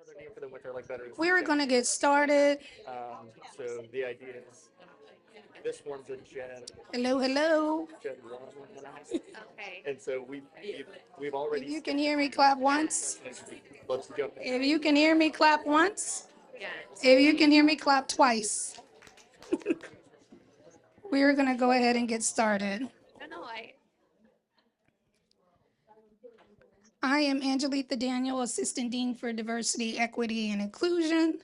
Another name for them, which I like better, is We're going to get started. so the idea is this one's a Hello, hello. Gen 1.5. And so we've If already you can hear me, clap once. let's jump in. If you can hear me, clap once. If you can hear me, clap twice. We're going to go ahead and get started. I am Angelica Daniel, Assistant Dean for Diversity, Equity, and Inclusion.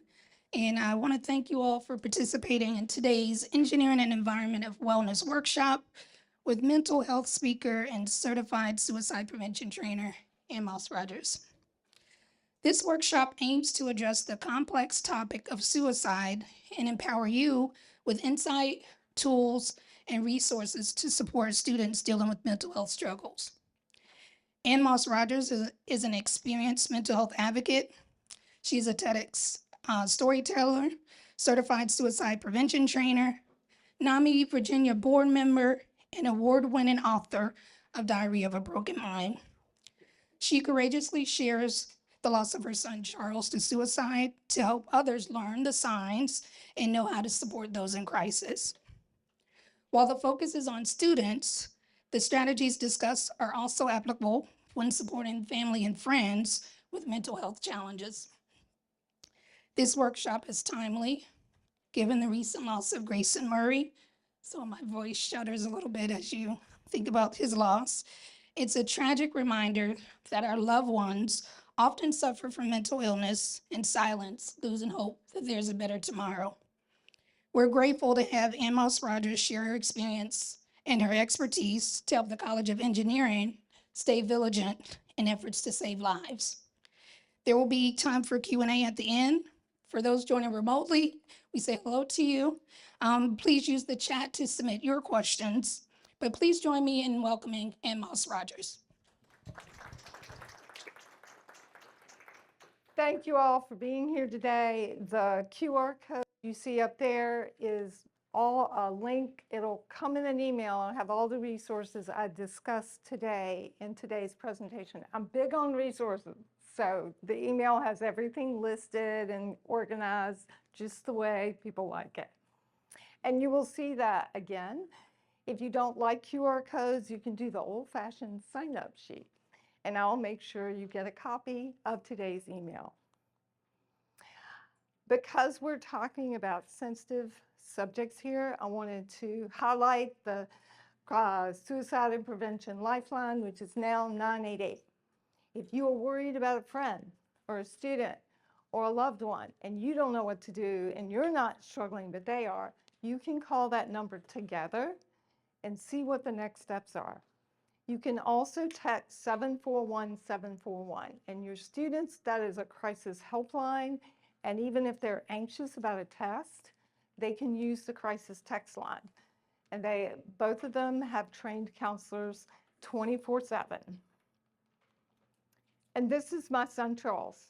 And I want to thank you all for participating in today's Engineering and Environment of Wellness workshop with mental health speaker and certified suicide prevention trainer, AnneMoss Rogers. This workshop aims to address the complex topic of suicide and empower you with insight, tools, and resources to support students dealing with mental health struggles. AnneMoss Rogers is an experienced mental health advocate. She's a TEDx storyteller, certified suicide prevention trainer, NAMI Virginia board member, and award-winning author of Diary of a Broken Mind. She courageously shares the loss of her son Charles to suicide to help others learn the signs and know how to support those in crisis. While the focus is on students, the strategies discussed are also applicable when supporting family and friends with mental health challenges. This workshop is timely, given the recent loss of Grayson Murray, so my voice shudders a little bit as you think about his loss. It's a tragic reminder that our loved ones often suffer from mental illness and silence, losing hope that there's a better tomorrow. We're grateful to have AnneMoss Rogers share her experience and her expertise to help the College of Engineering stay vigilant in efforts to save lives. There will be time for Q&A at the end. For those joining remotely, we say hello to you. Please use the chat to submit your questions, but please join me in welcoming AnneMoss Rogers. Thank you all for being here today. The QR code you see up there is all a link. It'll come in an email and have all the resources I discussed today in today's presentation. I'm big on resources, so the email has everything listed and organized just the way people like it. And you will see that again. If you don't like QR codes, you can do the old-fashioned sign-up sheet, and I'll make sure you get a copy of today's email. Because we're talking about sensitive subjects here, I wanted to highlight the Suicide and Prevention Lifeline, which is now 988. If you are worried about a friend or a student or a loved one and you don't know what to do and you're not struggling, but they are, you can call that number together and see what the next steps are. You can also text 741-741, and your students, that is a crisis helpline, and even if they're anxious about a test, they can use the crisis text line. And both of them have trained counselors 24/7. And this is my son, Charles.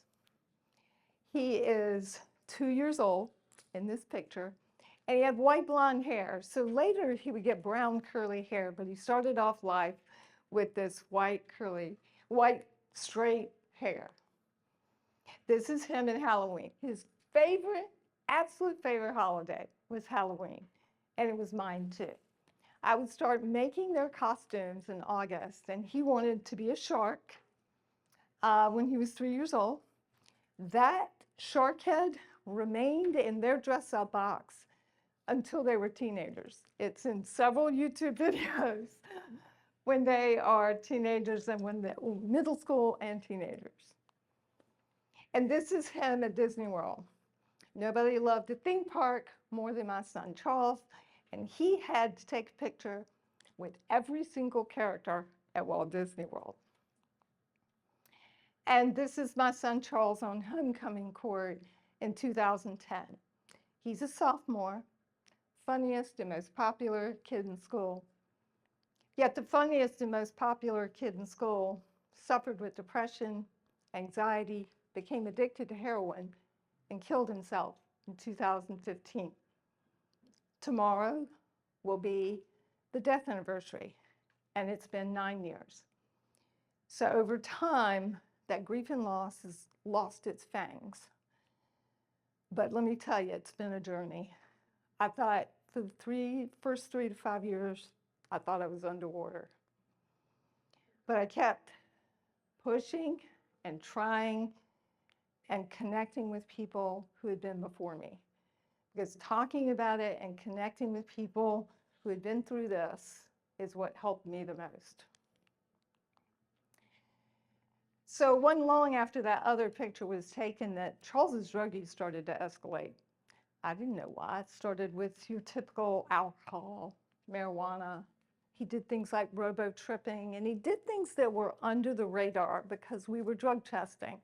He is 2 years old in this picture, and he had white blonde hair. So later he would get brown curly hair, but he started off life with this white straight hair. This is him in Halloween. His absolute favorite holiday was Halloween, and it was mine too. I would start making their costumes in August, and he wanted to be a shark when he was 3 years old. That shark head remained in their dress-up box until they were teenagers. It's in several YouTube videos when they are teenagers and when they're middle school and teenagers. And this is him at Disney World. Nobody loved the theme park more than my son Charles, and he had to take a picture with every single character at Walt Disney World. And this is my son Charles on homecoming court in 2010. He's a sophomore, funniest and most popular kid in school. Yet the funniest and most popular kid in school suffered with depression, anxiety, became addicted to heroin, and killed himself in 2015. Tomorrow will be the death anniversary, and it's been 9 years. So over time, that grief and loss has lost its fangs. But let me tell you, it's been a journey. I thought for the first 3 to 5 years, I thought I was underwater. But I kept pushing and trying and connecting with people who had been before me. Because talking about it and connecting with people who had been through this is what helped me the most. So it wasn't long after that other picture was taken that Charles's drug use started to escalate. I didn't know why. It started with your typical alcohol, marijuana. He did things like robo-tripping, and he did things that were under the radar because we were drug testing.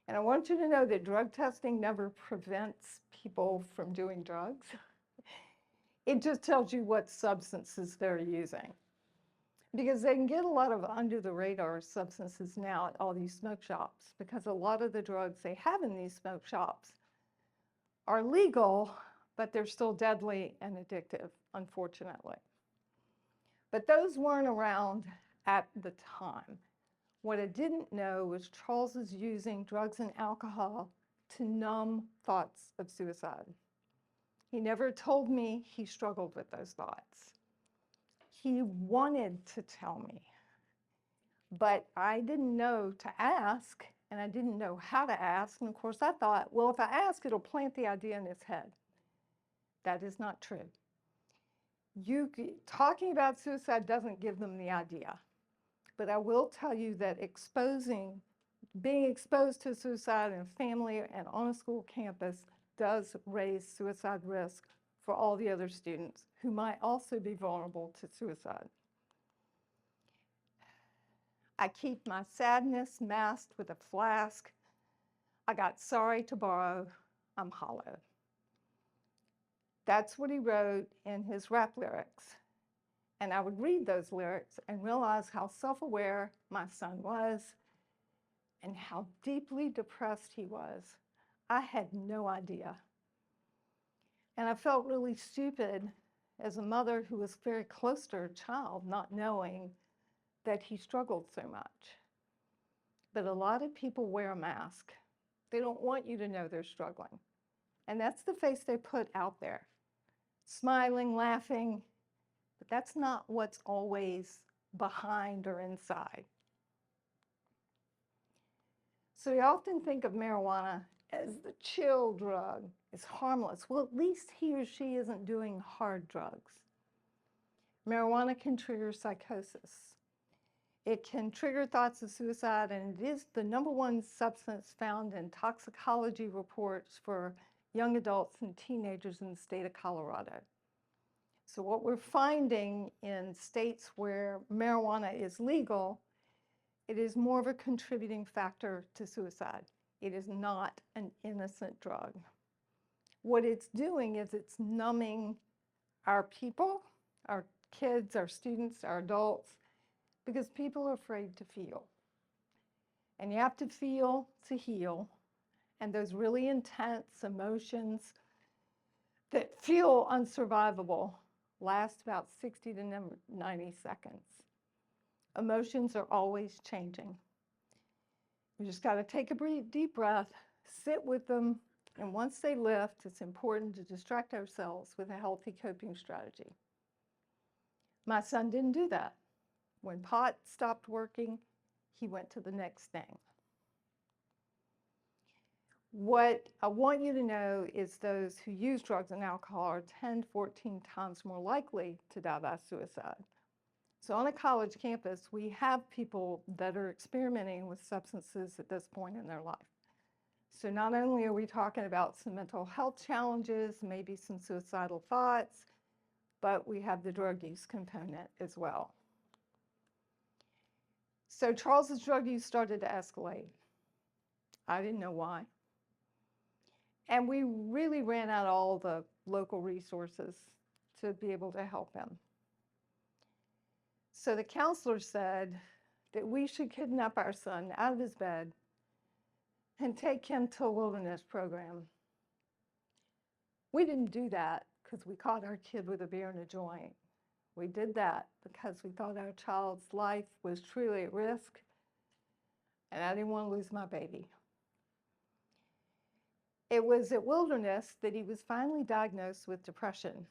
And I want you to know that drug testing never prevents people from doing drugs. It just tells you what substances they're using. Because they can get a lot of under the radar substances now at all these smoke shops, because a lot of the drugs they have in these smoke shops are legal, but they're still deadly and addictive, unfortunately. But those weren't around at the time. What I didn't know was Charles is using drugs and alcohol to numb thoughts of suicide. He never told me he struggled with those thoughts. He wanted to tell me, but I didn't know to ask, and I didn't know how to ask. And of course, I thought, well, if I ask, it'll plant the idea in his head. That is not true. Talking about suicide doesn't give them the idea. But I will tell you that being exposed to suicide in a family and on a school campus does raise suicide risk for all the other students who might also be vulnerable to suicide. I keep my sadness masked with a flask. I got sorry to borrow, I'm hollow. That's what he wrote in his rap lyrics. And I would read those lyrics and realize how self-aware my son was and how deeply depressed he was. I had no idea. And I felt really stupid as a mother who was very close to her child, not knowing that he struggled so much. But a lot of people wear a mask. They don't want you to know they're struggling. And that's the face they put out there. Smiling, laughing, but that's not what's always behind or inside. So we often think of marijuana as the chill drug. It's harmless. Well, at least he or she isn't doing hard drugs. Marijuana can trigger psychosis. It can trigger thoughts of suicide, and it is the #1 substance found in toxicology reports for young adults and teenagers in the state of Colorado. So what we're finding in states where marijuana is legal, it is more of a contributing factor to suicide. It is not an innocent drug. What it's doing is it's numbing our people, our kids, our students, our adults, because people are afraid to feel. And you have to feel to heal. And those really intense emotions that feel unsurvivable last about 60 to 90 seconds. Emotions are always changing. You just got to take a deep breath, sit with them, and once they lift, it's important to distract ourselves with a healthy coping strategy. My son didn't do that. When pot stopped working, he went to the next thing. What I want you to know is those who use drugs and alcohol are 10 to 14 times more likely to die by suicide. So on a college campus, we have people that are experimenting with substances at this point in their life. So not only are we talking about some mental health challenges, maybe some suicidal thoughts, but we have the drug use component as well. So Charles's drug use started to escalate. I didn't know why. And we really ran out all the local resources to be able to help him. So the counselor said that we should kidnap our son out of his bed and take him to a wilderness program. We didn't do that because we caught our kid with a beer and a joint. We did that because we thought our child's life was truly at risk, and I didn't want to lose my baby. It was at Wilderness that he was finally diagnosed with depression.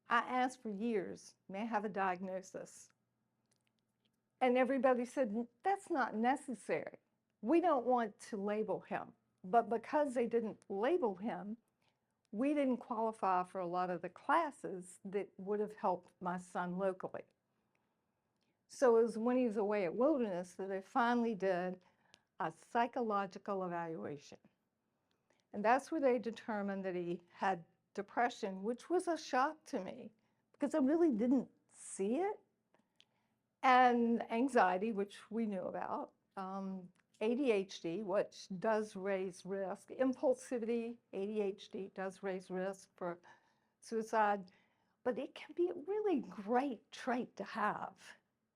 I asked for years, may I have a diagnosis? And everybody said, that's not necessary. We don't want to label him. But because they didn't label him, we didn't qualify for a lot of the classes that would have helped my son locally. So it was when he was away at Wilderness that they finally did a psychological evaluation. And that's where they determined that he had depression, which was a shock to me because I really didn't see it. And anxiety, which we knew about, ADHD, which does raise risk, impulsivity, ADHD does raise risk for suicide, but it can be a really great trait to have.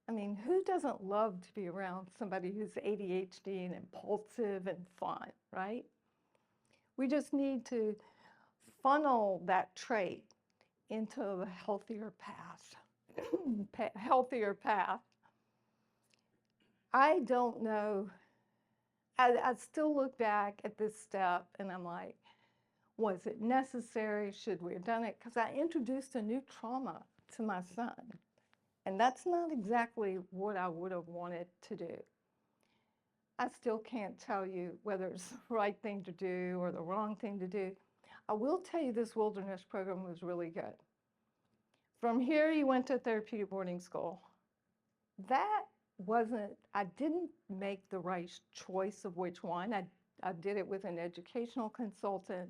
I mean, who doesn't love to be around somebody who's ADHD and impulsive and fun, right? We just need to funnel that trait into a healthier path. Healthier path. I don't know. I still look back at this step and I'm like, was it necessary? Should we have done it? Because I introduced a new trauma to my son. And that's not exactly what I would have wanted to do. I still can't tell you whether it's the right thing to do or the wrong thing to do. I will tell you this Wilderness program was really good. From here, he went to therapeutic boarding school. That wasn't, I didn't make the right choice of which one. I did it with an educational consultant.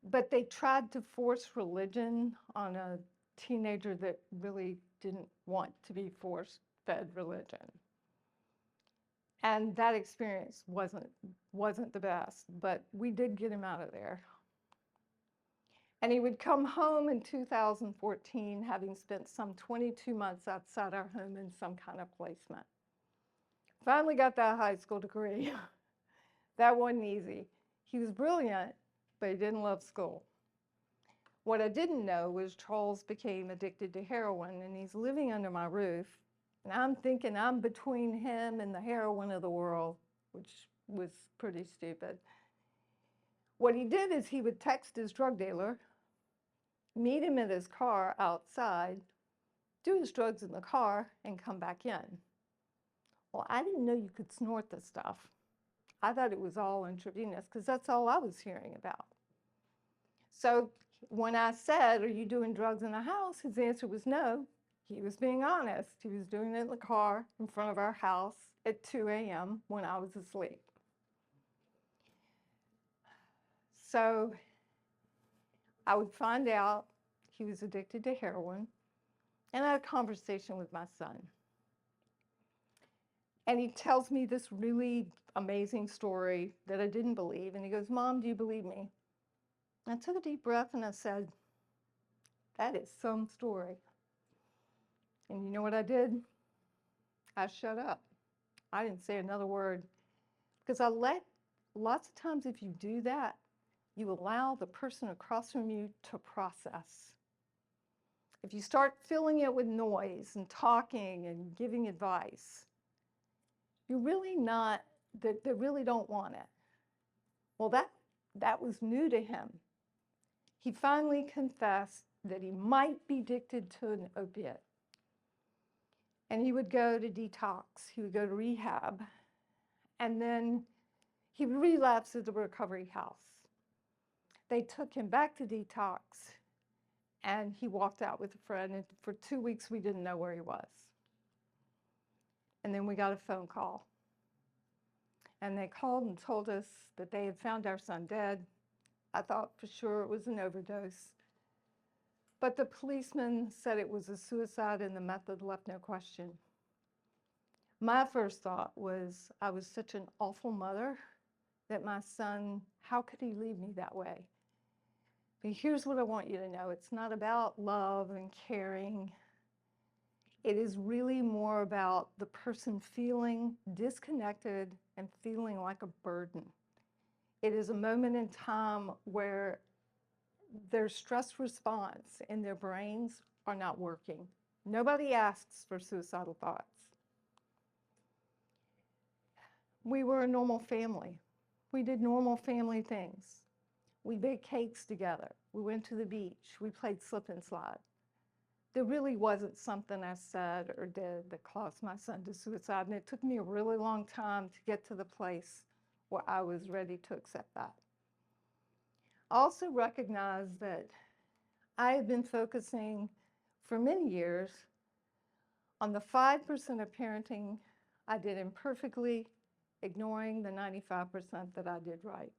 But they tried to force religion on a teenager that really didn't want to be force-fed religion. And that experience wasn't the best, but we did get him out of there. And he would come home in 2014, having spent some 22 months outside our home in some kind of placement. Finally got that high school degree. That wasn't easy. He was brilliant, but he didn't love school. What I didn't know was Charles became addicted to heroin, and he's living under my roof. And I'm thinking I'm between him and the heroin of the world, which was pretty stupid. What he did is he would text his drug dealer, meet him at his car outside, do his drugs in the car, and come back in. Well, I didn't know you could snort this stuff. I thought it was all intravenous because that's all I was hearing about. So when I said, are you doing drugs in the house? His answer was no. He was being honest. He was doing it in the car in front of our house at 2 a.m. when I was asleep. So I would find out he was addicted to heroin, and I had a conversation with my son. And he tells me this really amazing story that I didn't believe. And he goes, Mom, do you believe me? And I took a deep breath and I said, that is some story. And you know what I did? I shut up. I didn't say another word because lots of times if you do that, you allow the person across from you to process. If you start filling it with noise and talking and giving advice, you're really not, they really don't want it. Well, that was new to him. He finally confessed that he might be addicted to an opiate. And he would go to detox, he would go to rehab, and then he would relapse at the recovery house. They took him back to detox, and he walked out with a friend, and for 2 weeks we didn't know where he was. And then we got a phone call. And they called and told us that they had found our son dead. I thought for sure it was an overdose. But the policeman said it was a suicide and the method left no question. My first thought was, I was such an awful mother that my son, how could he leave me that way? But here's what I want you to know. It's not about love and caring. It is really more about the person feeling disconnected and feeling like a burden. It is a moment in time where their stress response in their brains are not working. Nobody asks for suicidal thoughts. We were a normal family. We did normal family things. We baked cakes together. We went to the beach. We played slip and slide. There really wasn't something I said or did that caused my son to suicide, and it took me a really long time to get to the place where I was ready to accept that. I also recognized that I had been focusing for many years on the 5% of parenting I did imperfectly, ignoring the 95% that I did right.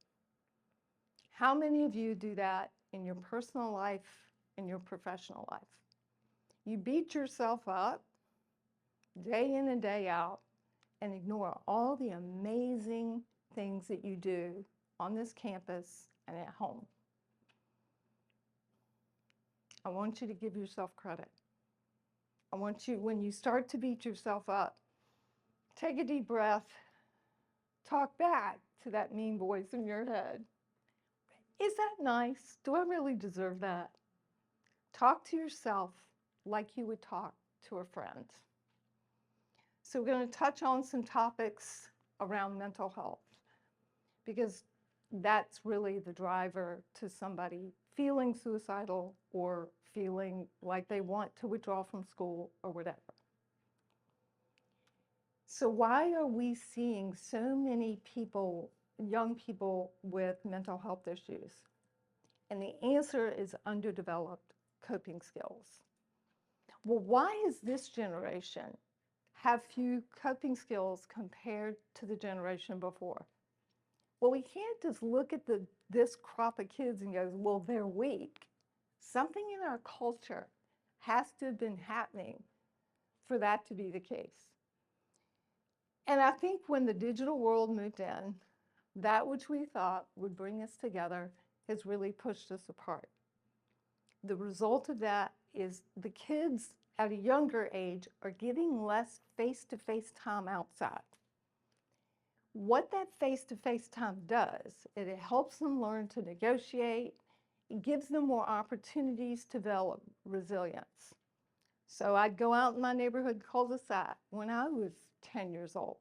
How many of you do that in your personal life, in your professional life? You beat yourself up day in and day out and ignore all the amazing things that you do on this campus and at home. I want you to give yourself credit. I want you, when you start to beat yourself up, take a deep breath, talk back to that mean voice in your head. Is that nice? Do I really deserve that? Talk to yourself like you would talk to a friend. So we're going to touch on some topics around mental health, because that's really the driver to somebody feeling suicidal or feeling like they want to withdraw from school or whatever. So why are we seeing so many people, young people with mental health issues? And the answer is underdeveloped coping skills. Well, why is this generation have few coping skills compared to the generation before? Well, we can't just look at this crop of kids and go, well, they're weak. Something in our culture has to have been happening for that to be the case. And I think when the digital world moved in, that which we thought would bring us together has really pushed us apart. The result of that is the kids at a younger age are getting less face-to-face time outside. What that face-to-face time does, it helps them learn to negotiate. It gives them more opportunities to develop resilience. So I'd go out in my neighborhood cul-de-sac when I was 10 years old.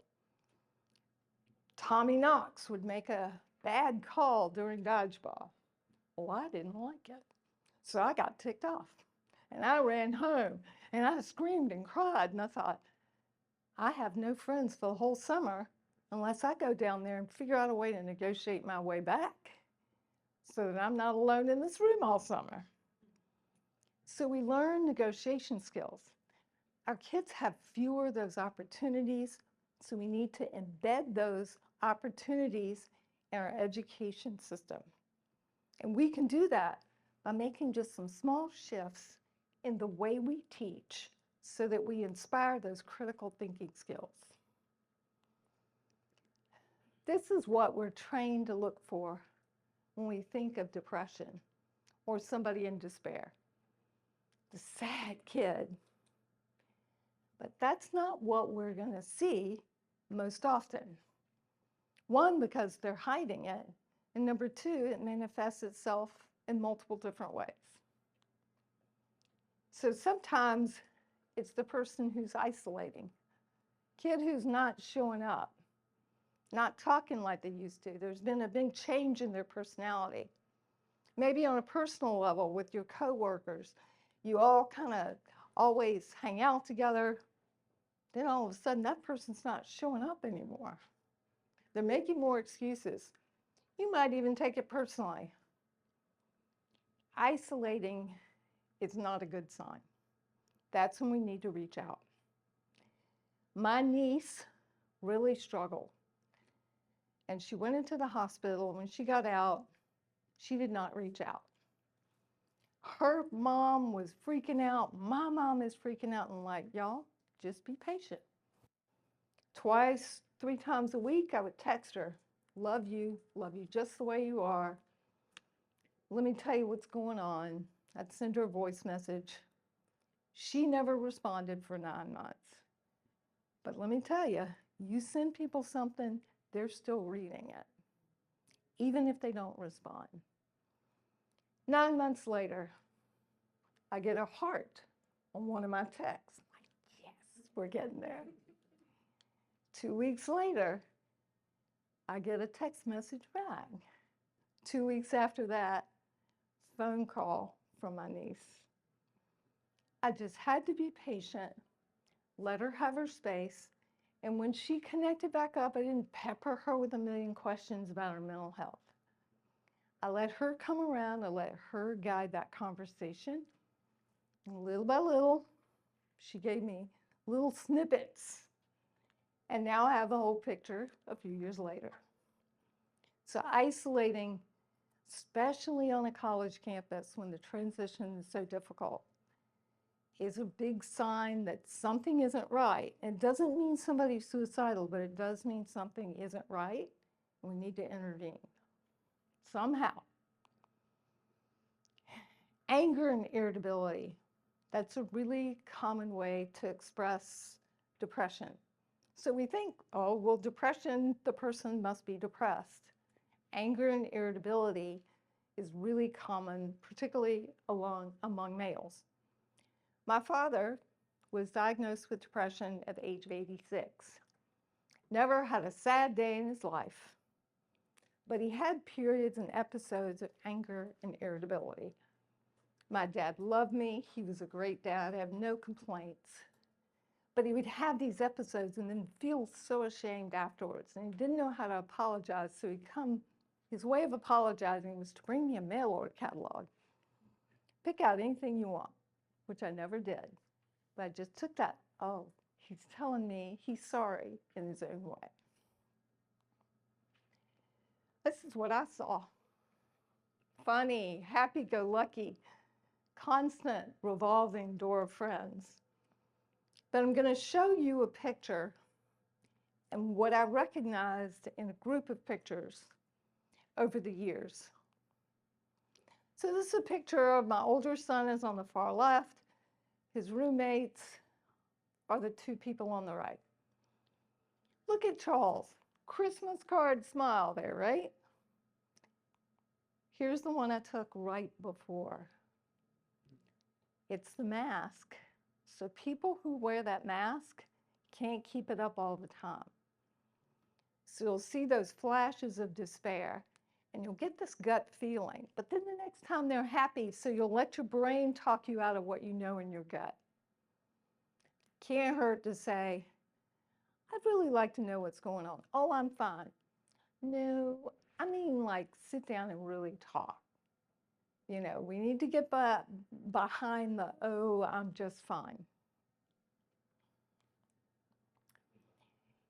Tommy Knox would make a bad call during dodgeball. Well, I didn't like it. So I got ticked off. And I ran home and I screamed and cried. And I thought, I have no friends for the whole summer unless I go down there and figure out a way to negotiate my way back so that I'm not alone in this room all summer. So we learn negotiation skills. Our kids have fewer of those opportunities, so we need to embed those opportunities in our education system. And we can do that by making just some small shifts in the way we teach so that we inspire those critical thinking skills. This is what we're trained to look for when we think of depression or somebody in despair. The sad kid. But that's not what we're going to see most often. One, because they're hiding it, and number two, it manifests itself in multiple different ways. So sometimes it's the person who's isolating, kid who's not showing up, not talking like they used to. There's been a big change in their personality. Maybe on a personal level with your coworkers, you all kind of always hang out together. Then all of a sudden that person's not showing up anymore. They're making more excuses. You might even take it personally. Isolating is not a good sign. That's when we need to reach out. My niece really struggled. And she went into the hospital. When she got out, she did not reach out. Her mom was freaking out. My mom is freaking out. And like, y'all, just be patient. Twice, 3 times a week, I would text her, love you just the way you are. Let me tell you what's going on. I'd send her a voice message. She never responded for 9 months. But let me tell you, you send people something, they're still reading it, even if they don't respond. 9 months later, I get a heart on one of my texts. I'm like, yes, we're getting there. 2 weeks later, I get a text message back. 2 weeks after that, phone call from my niece. I just had to be patient, let her have her space, and when she connected back up, I didn't pepper her with a million questions about her mental health. I let her come around, I let her guide that conversation. And little by little, she gave me little snippets. And now I have the whole picture a few years later. So isolating, especially on a college campus when the transition is so difficult, is a big sign that something isn't right. It doesn't mean somebody's suicidal, but it does mean something isn't right, and we need to intervene somehow. Anger and irritability, that's a really common way to express depression. So we think, oh, well, depression, the person must be depressed. Anger and irritability is really common, particularly among males. My father was diagnosed with depression at the age of 86. Never had a sad day in his life, but he had periods and episodes of anger and irritability. My dad loved me. He was a great dad. I have no complaints. But he would have these episodes and then feel so ashamed afterwards. And he didn't know how to apologize. So his way of apologizing was to bring me a mail order catalog. Pick out anything you want, which I never did. But I just took that, oh, he's telling me he's sorry in his own way. This is what I saw. Funny, happy-go-lucky, constant revolving door of friends. But I'm going to show you a picture and what I recognized in a group of pictures over the years. So this is a picture of my older son is on the far left. His roommates are the two people on the right. Look at Charles. Christmas card smile there, right? Here's the one I took right before. It's the mask. So people who wear that mask can't keep it up all the time. So you'll see those flashes of despair and you'll get this gut feeling. But then the next time they're happy, so you'll let your brain talk you out of what you know in your gut. Can't hurt to say, I'd really like to know what's going on. Oh, I'm fine. No, I mean like sit down and really talk. You know, we need to get behind the, oh, I'm just fine.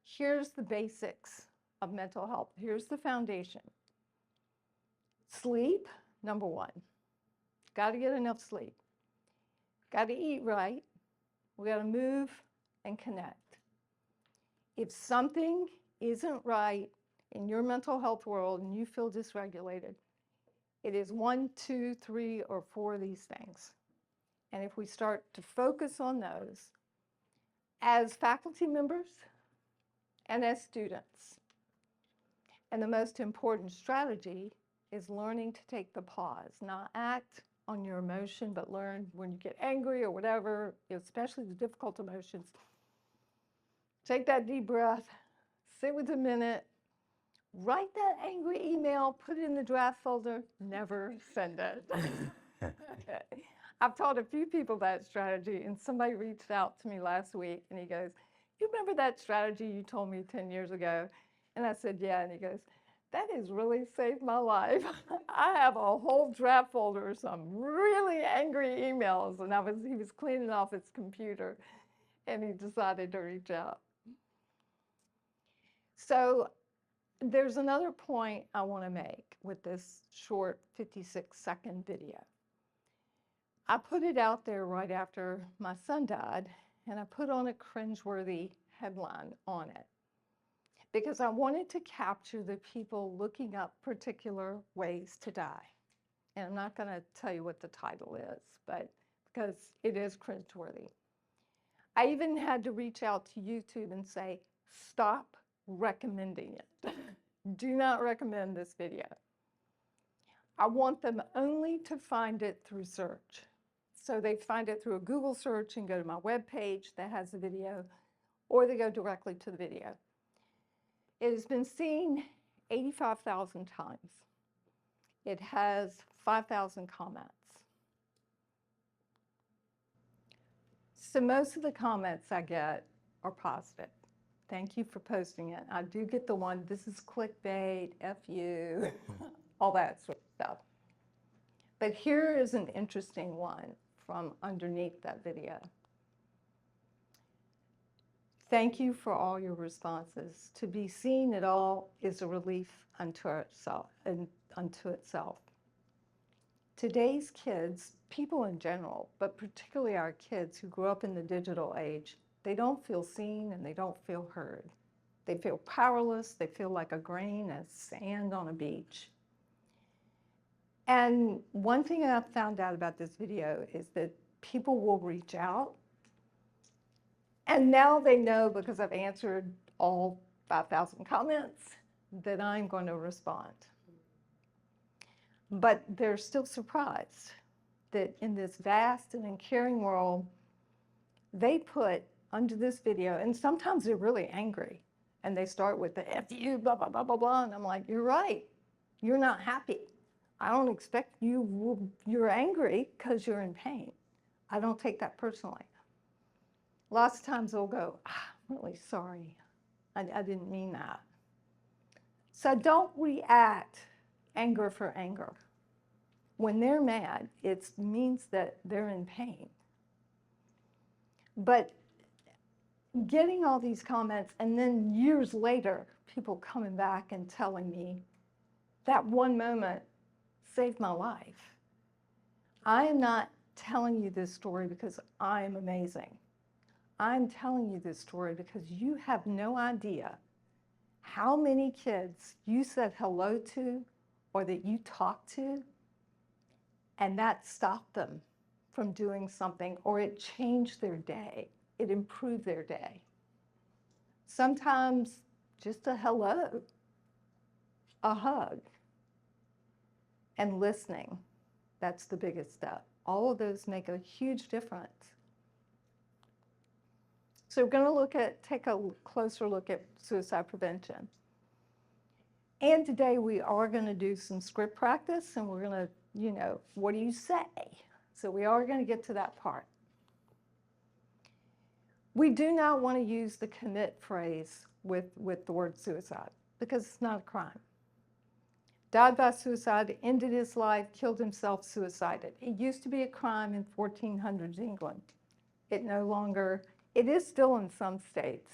Here's the basics of mental health. Here's the foundation. Sleep, number one. Got to get enough sleep. Got to eat right. We got to move and connect. If something isn't right in your mental health world and you feel dysregulated, it is 1, 2, 3, or 4 of these things. And if we start to focus on those as faculty members and as students, and the most important strategy is learning to take the pause, not act on your emotion, but learn when you get angry or whatever, especially the difficult emotions. Take that deep breath, sit with a minute, write that angry email, put it in the draft folder, never send it. Okay. I've taught a few people that strategy, and somebody reached out to me last week, and he goes, you remember that strategy you told me 10 years ago? And I said, yeah, and he goes, that has really saved my life. I have a whole draft folder of some really angry emails, and he was cleaning off his computer, and he decided to reach out. So there's another point I want to make with this short 56-second video. I put it out there right after my son died, and I put on a cringeworthy headline on it because I wanted to capture the people looking up particular ways to die. And I'm not going to tell you what the title is, but because it is cringeworthy. I even had to reach out to YouTube and say, stop recommending it. Do not recommend this video. I want them only to find it through search. So they find it through a Google search and go to my webpage that has the video, or they go directly to the video. It has been seen 85,000 times. It has 5,000 comments. So most of the comments I get are positive. Thank you for posting it. I do get the one, this is clickbait, F you, all that sort of stuff. But here is an interesting one from underneath that video. Thank you for all your responses. To be seen at all is a relief unto itself. Today's kids, people in general, but particularly our kids who grew up in the digital age, they don't feel seen and they don't feel heard. They feel powerless. They feel like a grain of sand on a beach. And one thing I found out about this video is that people will reach out. And now they know, because I've answered all 5,000 comments, that I'm going to respond. But they're still surprised that in this vast and caring world, they put under this video, and sometimes they're really angry, and they start with the F you, blah, blah, blah, blah, blah, and I'm like, you're right. You're not happy. I don't expect you're angry because you're in pain. I don't take that personally. Lots of times they'll go, I'm really sorry. I didn't mean that. So don't react anger for anger. When they're mad, it means that they're in pain. But getting all these comments, and then years later, people coming back and telling me that one moment saved my life. I am not telling you this story because I'm amazing. I'm telling you this story because you have no idea how many kids you said hello to or that you talked to, and that stopped them from doing something, or it changed their day. It improved their day. Sometimes just a hello, a hug, and listening. That's the biggest step. All of those make a huge difference. So we're going to take a closer look at suicide prevention. And today we are going to do some script practice, and we're going to, what do you say? So we are going to get to that part. We do not want to use the commit phrase with the word suicide because it's not a crime. Died by suicide, ended his life, killed himself, suicided. It used to be a crime in 1400s England. It no longer, it is still in some states,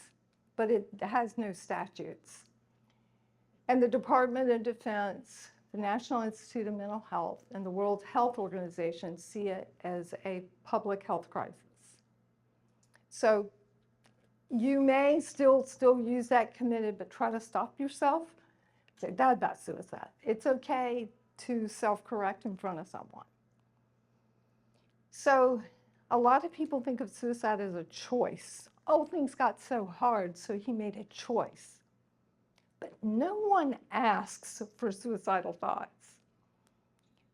but it has no statutes. And the Department of Defense, the National Institute of Mental Health, and the World Health Organization see it as a public health crisis. So you may still use that committed, but try to stop yourself. Say, died by suicide. It's okay to self-correct in front of someone. So a lot of people think of suicide as a choice. Oh, things got so hard, so he made a choice. But no one asks for suicidal thoughts.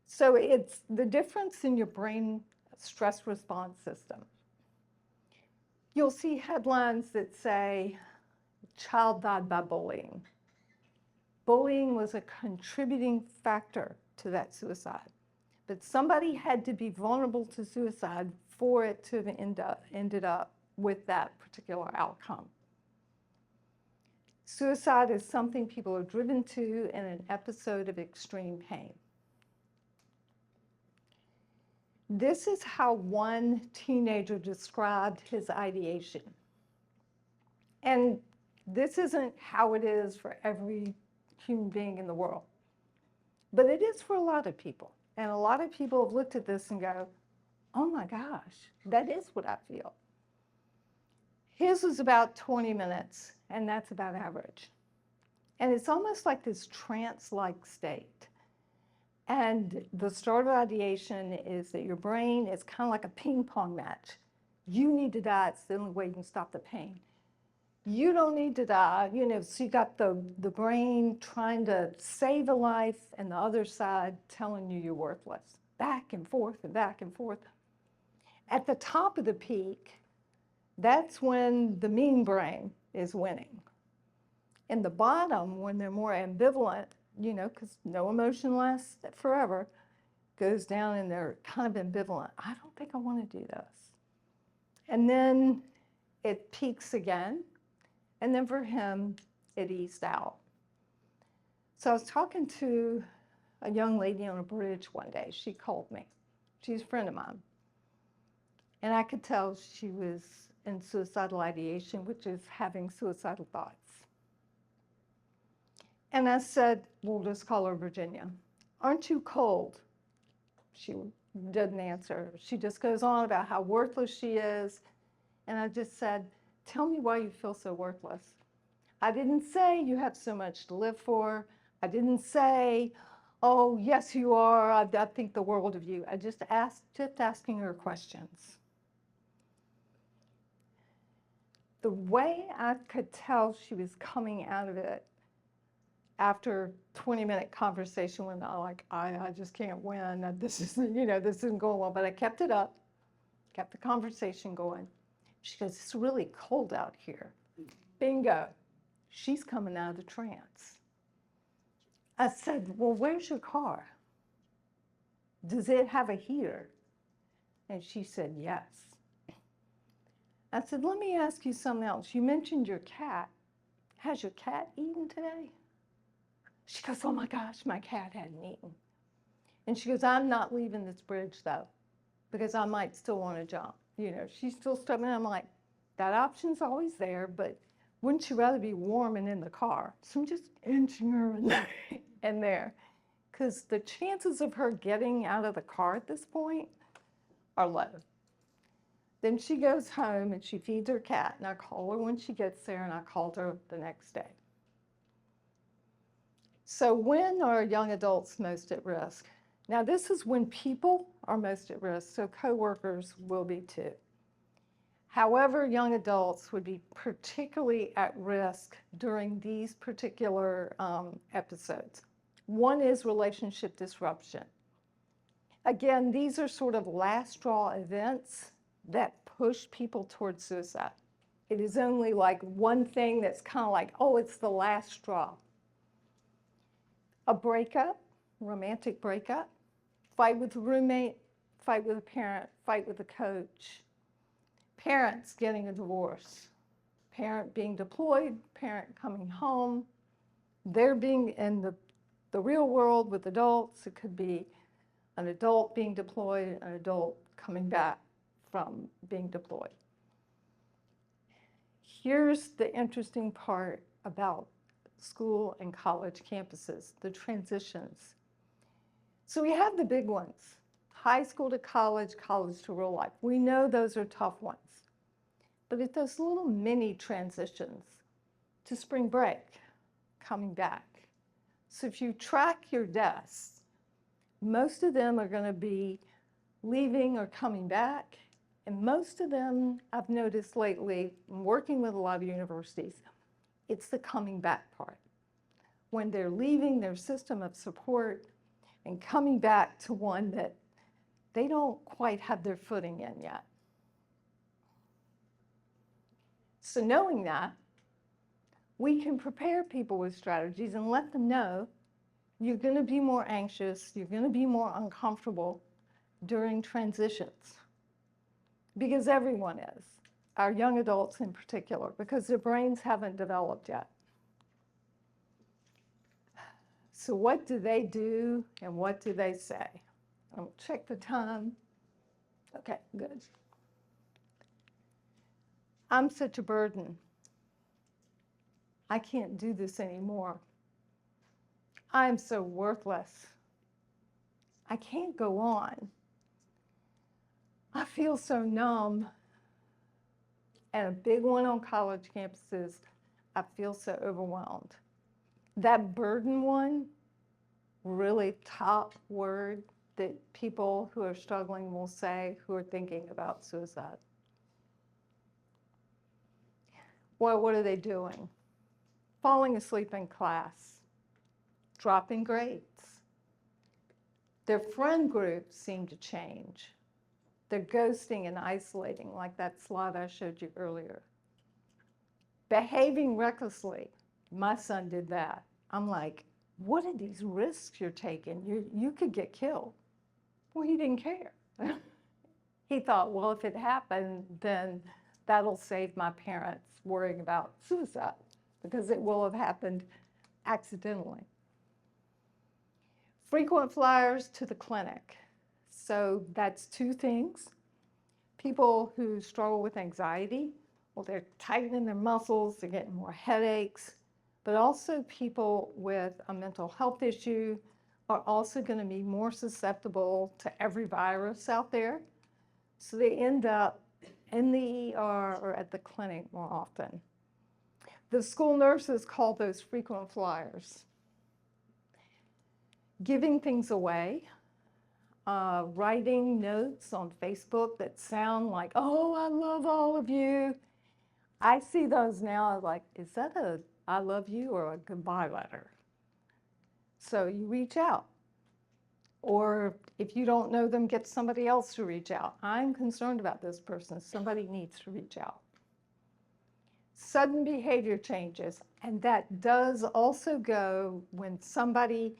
So it's the difference in your brain stress response system. You'll see headlines that say, child died by bullying. Bullying was a contributing factor to that suicide. But somebody had to be vulnerable to suicide for it to have ended up with that particular outcome. Suicide is something people are driven to in an episode of extreme pain. This is how one teenager described his ideation. And this isn't how it is for every human being in the world. But it is for a lot of people. And a lot of people have looked at this and go, oh my gosh, that is what I feel. His was about 20 minutes, and that's about average. And it's almost like this trance-like state. And the start of ideation is that your brain is kind of like a ping pong match. You need to die, it's the only way you can stop the pain. You don't need to die, so you got the brain trying to save a life and the other side telling you you're worthless. Back and forth and back and forth. At the top of the peak, that's when the mean brain is winning. In the bottom, when they're more ambivalent, you know, because no emotion lasts forever, goes down and they're kind of ambivalent. I don't think I want to do this. And then it peaks again. And then for him, it eased out. So I was talking to a young lady on a bridge one day. She called me. She's a friend of mine. And I could tell she was in suicidal ideation, which is having suicidal thoughts. And I said, we'll just call her Virginia. Aren't you cold? She didn't answer. She just goes on about how worthless she is. And I just said, tell me why you feel so worthless. I didn't say you have so much to live for. I didn't say, oh, yes, you are. I think the world of you. I just kept asking her questions. The way I could tell she was coming out of it after 20-minute conversation when I just can't win. This isn't, this isn't going well. But I kept it up, kept the conversation going. She goes, it's really cold out here. Bingo. She's coming out of the trance. I said, well, where's your car? Does it have a heater? And she said, yes. I said, let me ask you something else. You mentioned your cat. Has your cat eaten today? She goes, oh my gosh, my cat hadn't eaten. And she goes, I'm not leaving this bridge though, because I might still want to jump. She's still stubborn. I'm like, that option's always there, but wouldn't you rather be warm and in the car? So I'm just inching her in there, because the chances of her getting out of the car at this point are low. Then she goes home and she feeds her cat, and I call her when she gets there, and I called her the next day. So when are young adults most at risk? Now this is when people are most at risk, so coworkers will be too. However, young adults would be particularly at risk during these particular episodes. One is relationship disruption. Again, these are sort of last straw events that push people towards suicide. It is only like one thing that's kind of like, oh, it's the last straw. A breakup, romantic breakup, fight with a roommate, fight with a parent, fight with a coach, parents getting a divorce, parent being deployed, parent coming home, they're being in the real world with adults. It could be an adult being deployed, an adult coming back from being deployed. Here's the interesting part about school and college campuses, the transitions. So we have the big ones, high school to college, college to real life. We know those are tough ones. But it's those little mini transitions to spring break, coming back. So if you track your deaths, most of them are going to be leaving or coming back. And most of them, I've noticed lately, working with a lot of universities, it's the coming back part. When they're leaving their system of support and coming back to one that they don't quite have their footing in yet. So knowing that, we can prepare people with strategies and let them know you're going to be more anxious, you're going to be more uncomfortable during transitions. Because everyone is, our young adults in particular, because their brains haven't developed yet. So what do they do and what do they say? I'll check the time. Okay, good. I'm such a burden. I can't do this anymore. I'm so worthless. I can't go on. I feel so numb. And a big one on college campuses, I feel so overwhelmed. That burden one, really top word that people who are struggling will say who are thinking about suicide. Well, what are they doing? Falling asleep in class, dropping grades. Their friend groups seem to change. They're ghosting and isolating, like that slide I showed you earlier. Behaving recklessly. My son did that. I'm like, what are these risks you're taking? You could get killed. Well, he didn't care. He thought, well, if it happened, then that'll save my parents worrying about suicide because it will have happened accidentally. Frequent flyers to the clinic. So that's two things. People who struggle with anxiety, well, they're tightening their muscles, they're getting more headaches, but also people with a mental health issue are also going to be more susceptible to every virus out there. So they end up in the ER or at the clinic more often. The school nurses call those frequent flyers. Giving things away, writing notes on Facebook that sound like, oh, I love all of you. I see those now, I'm like, is that a I love you or a goodbye letter? So you reach out. Or if you don't know them, get somebody else to reach out. I'm concerned about this person. Somebody needs to reach out. Sudden behavior changes, and that does also go when somebody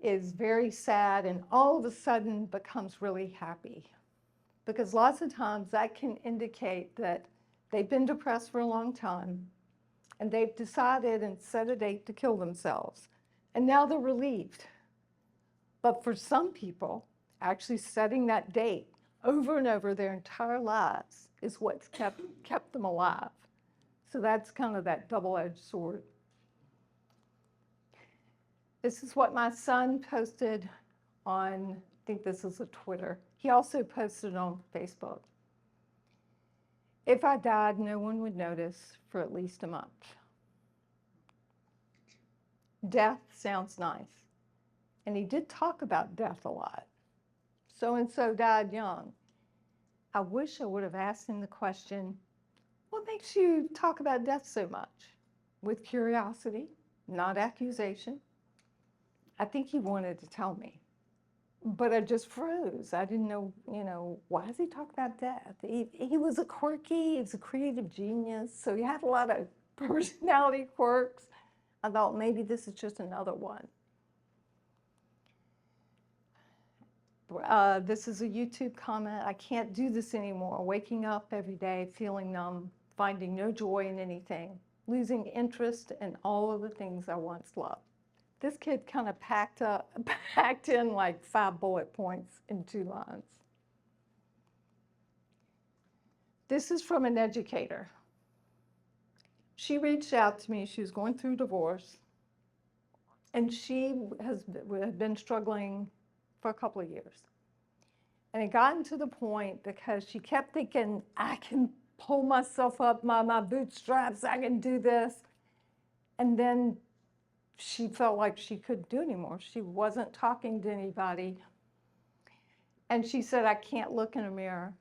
is very sad and all of a sudden becomes really happy. Because lots of times that can indicate that they've been depressed for a long time and they've decided and set a date to kill themselves. And now they're relieved. But for some people, actually setting that date over and over their entire lives is what's kept them alive. So that's kind of that double-edged sword. This is what my son posted on, I think this is a Twitter. He also posted on Facebook. If I died, no one would notice for at least a month. Death sounds nice. And he did talk about death a lot. So-and-so died young. I wish I would have asked him the question, what makes you talk about death so much? With curiosity, not accusation. I think he wanted to tell me, but I just froze. I didn't know, why does he talk about death? He was a quirky, he's a creative genius, so he had a lot of personality quirks. I thought maybe this is just another one. This is a YouTube comment. I can't do this anymore. Waking up every day, feeling numb, finding no joy in anything, losing interest in all of the things I once loved. This kid kind of packed in like 5 bullet points in 2 lines. This is from an educator. She reached out to me. She was going through divorce, and she had been struggling for a couple of years. And it gotten to the point because she kept thinking, I can pull myself up my bootstraps, I can do this. And then she felt like she couldn't do anymore. She wasn't talking to anybody. And she said, I can't look in a mirror.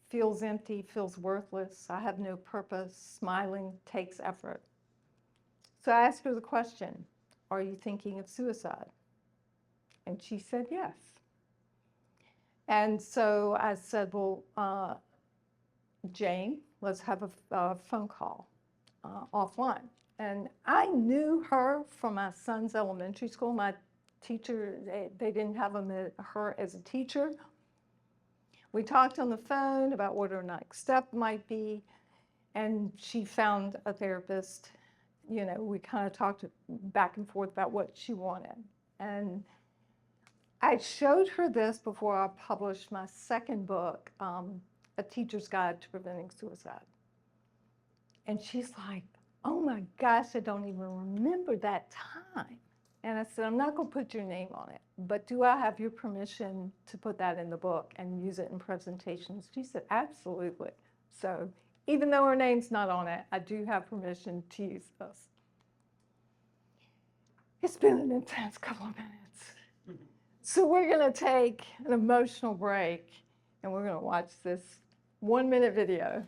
Feels empty, feels worthless. I have no purpose. Smiling takes effort. So I asked her the question, are you thinking of suicide? And she said yes. And so I said, well, Jane, let's have a phone call offline. And I knew her from my son's elementary school. My teacher, they didn't have her as a teacher. We talked on the phone about what her next step might be, and she found a therapist. We kind of talked back and forth about what she wanted. And I showed her this before I published my second book, A Teacher's Guide to Preventing Suicide. And she's like, oh my gosh, I don't even remember that time. And I said, I'm not going to put your name on it, but do I have your permission to put that in the book and use it in presentations? She said, absolutely. So even though her name's not on it, I do have permission to use this. It's been an intense couple of minutes. So we're going to take an emotional break, and we're going to watch this 1-minute video.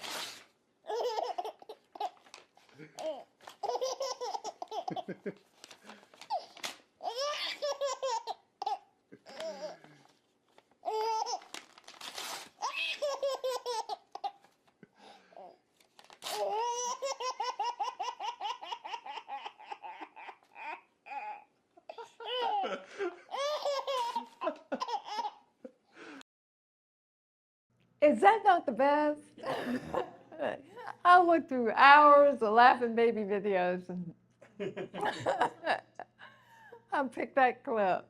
Is that not the best? I look through hours of laughing baby videos and I pick that clip.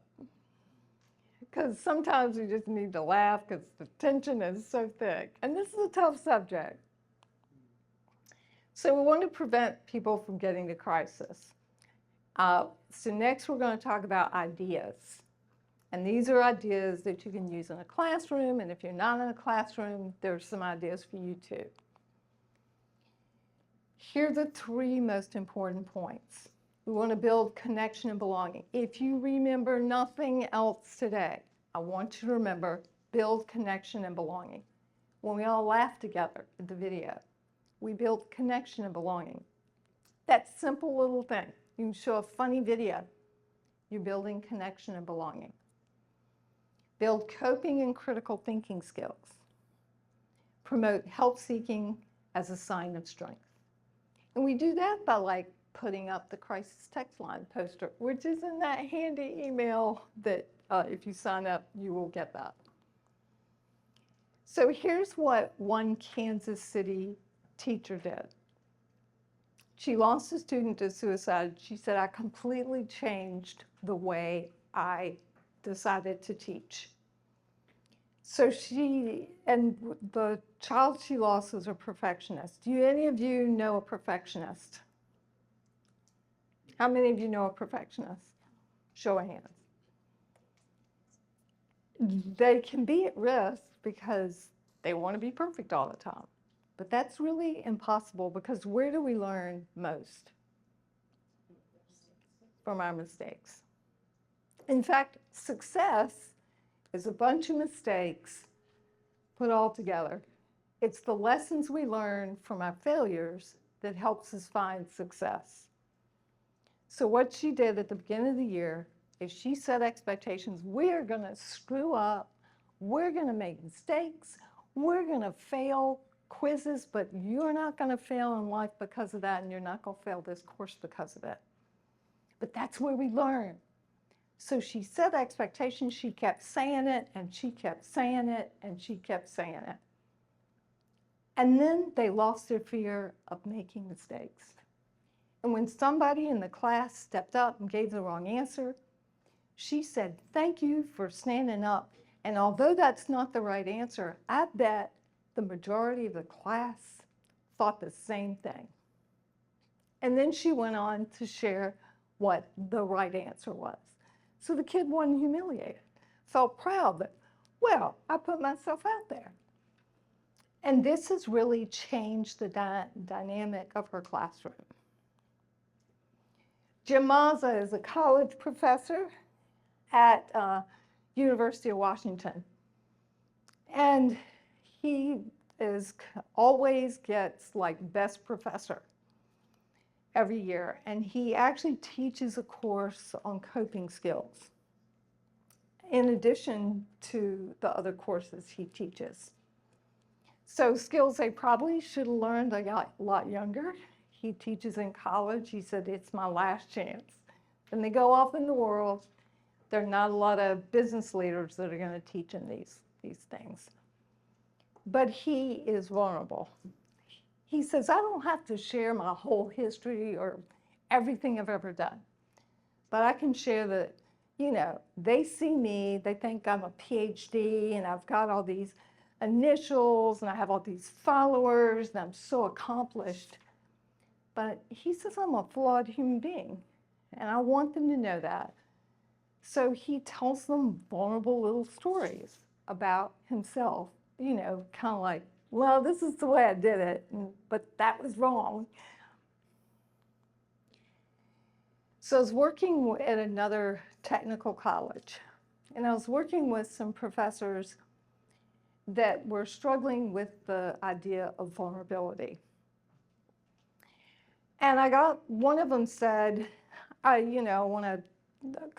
Because sometimes we just need to laugh because the tension is so thick. And this is a tough subject. So we want to prevent people from getting to crisis. So next we're going to talk about ideas. And these are ideas that you can use in a classroom. And if you're not in a classroom, there's some ideas for you too. Here are the three most important points. We want to build connection and belonging. If you remember nothing else today, I want you to remember build connection and belonging. When we all laugh together in the video, we build connection and belonging. That simple little thing. You can show a funny video. You're building connection and belonging. Build coping and critical thinking skills. Promote help seeking as a sign of strength. And we do that by putting up the crisis text line poster, which is in that handy email that if you sign up, you will get that. So here's what one Kansas City teacher did. She lost a student to suicide. She said, I completely changed the way I decided to teach. So the child she lost was a perfectionist. Do any of you know a perfectionist? How many of you know a perfectionist? Show of hands. They can be at risk because they want to be perfect all the time. But that's really impossible because where do we learn most? From our mistakes. In fact, success is a bunch of mistakes put all together. It's the lessons we learn from our failures that helps us find success. So what she did at the beginning of the year is she set expectations. We're going to screw up. We're going to make mistakes. We're going to fail quizzes, but you're not going to fail in life because of that, and you're not going to fail this course because of it. But that's where we learn. So she set expectations. She kept saying it, and she kept saying it, and she kept saying it. And then they lost their fear of making mistakes. And when somebody in the class stepped up and gave the wrong answer, she said, thank you for standing up. And although that's not the right answer, I bet the majority of the class thought the same thing. And then she went on to share what the right answer was. So the kid wasn't humiliated, felt proud that, well, I put myself out there. And this has really changed the dynamic of her classroom. Jim Mazza is a college professor at University of Washington. And he always gets best professor every year. And he actually teaches a course on coping skills in addition to the other courses he teaches. So skills they probably should have learned a lot younger. He teaches in college. He said, it's my last chance. And they go off in the world. There are not a lot of business leaders that are going to teach him these things. But he is vulnerable. He says, I don't have to share my whole history or everything I've ever done. But I can share that, they see me, they think I'm a PhD, and I've got all these initials, and I have all these followers, and I'm so accomplished. But he says I'm a flawed human being, and I want them to know that. So he tells them vulnerable little stories about himself, kind of like, well, this is the way I did it, but that was wrong. So I was working at another technical college, and I was working with some professors that were struggling with the idea of vulnerability. And one of them said, I want to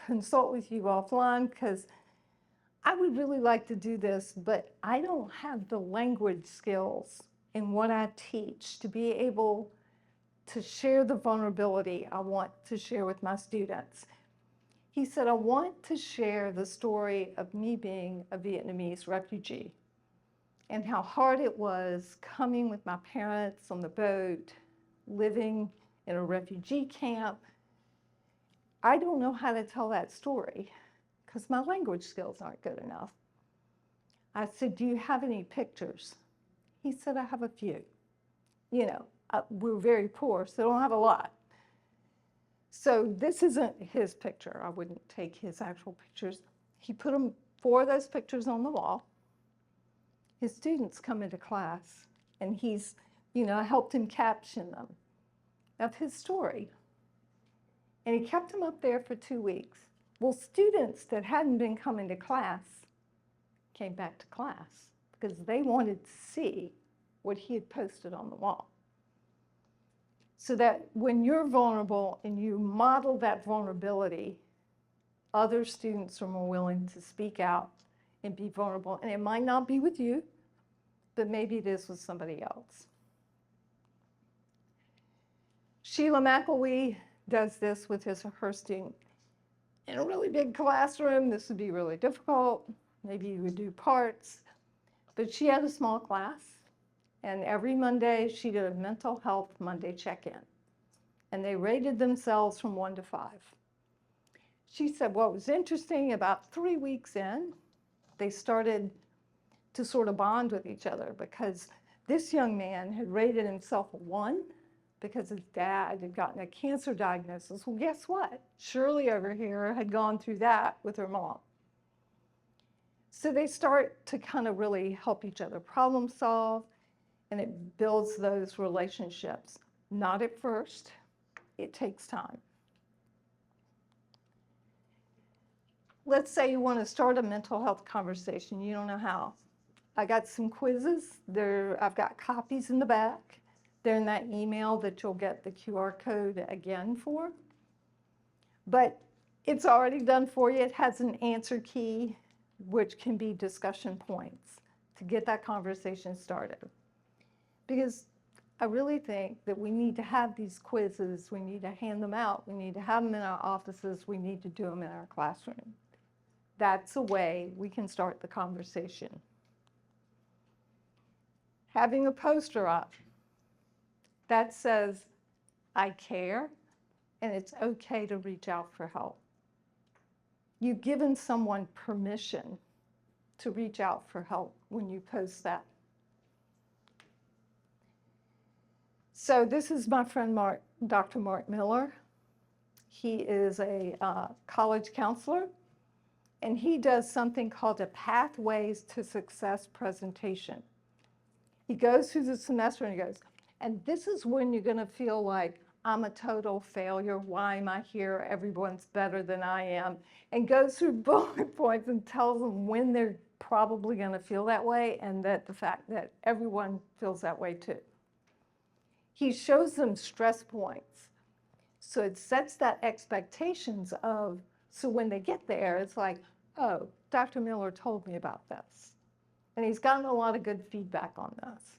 consult with you offline because I would really like to do this, but I don't have the language skills in what I teach to be able to share the vulnerability I want to share with my students. He said, I want to share the story of me being a Vietnamese refugee. and how hard it was coming with my parents on the boat, living in a refugee camp. I don't know how to tell that story because my language skills aren't good enough. I said, do you have any pictures? He said, I have a few. You know, we're very poor, so I don't have a lot. So this isn't his picture. I wouldn't take his actual pictures. He put 4 of those pictures on the wall. His students come into class, and he's, you know, I helped him caption them of his story. And he kept them up there for 2 weeks. Well, students that hadn't been coming to class came back to class because they wanted to see what he had posted on the wall. So that when you're vulnerable and you model that vulnerability, other students are more willing to speak out and be vulnerable. And it might not be with you, but maybe it is with somebody else. Sheila McElwee does this with her student. In a really big classroom, this would be really difficult. Maybe you would do parts. But she had a small class, and every Monday she did a mental health Monday check-in. And they rated themselves from 1 to 5. She said what was interesting, about 3 weeks in, they started to sort of bond with each other because this young man had rated himself a 1 because his dad had gotten a cancer diagnosis. Well, guess what? Shirley over here had gone through that with her mom. So they start to kind of really help each other problem solve, and it builds those relationships. Not at first. It takes time. Let's say you want to start a mental health conversation. You don't know how. I got some quizzes. I've got copies in the back. They're in that email that you'll get the QR code again for. But it's already done for you. It has an answer key, which can be discussion points to get that conversation started. Because I really think that we need to have these quizzes. We need to hand them out. We need to have them in our offices. We need to do them in our classroom. That's a way we can start the conversation. Having a poster up that says, I care, and it's okay to reach out for help. You've given someone permission to reach out for help when you post that. So this is my friend Dr. Mark Miller. He is a college counselor, and he does something called a Pathways to Success presentation. He goes through the semester and he goes, and this is when you're going to feel like, I'm a total failure. Why am I here? Everyone's better than I am. And goes through bullet points and tells them when they're probably going to feel that way, and that the fact that everyone feels that way too. He shows them stress points. So it sets that expectations of, so when they get there, it's like, oh, Dr. Miller told me about this. And he's gotten a lot of good feedback on this.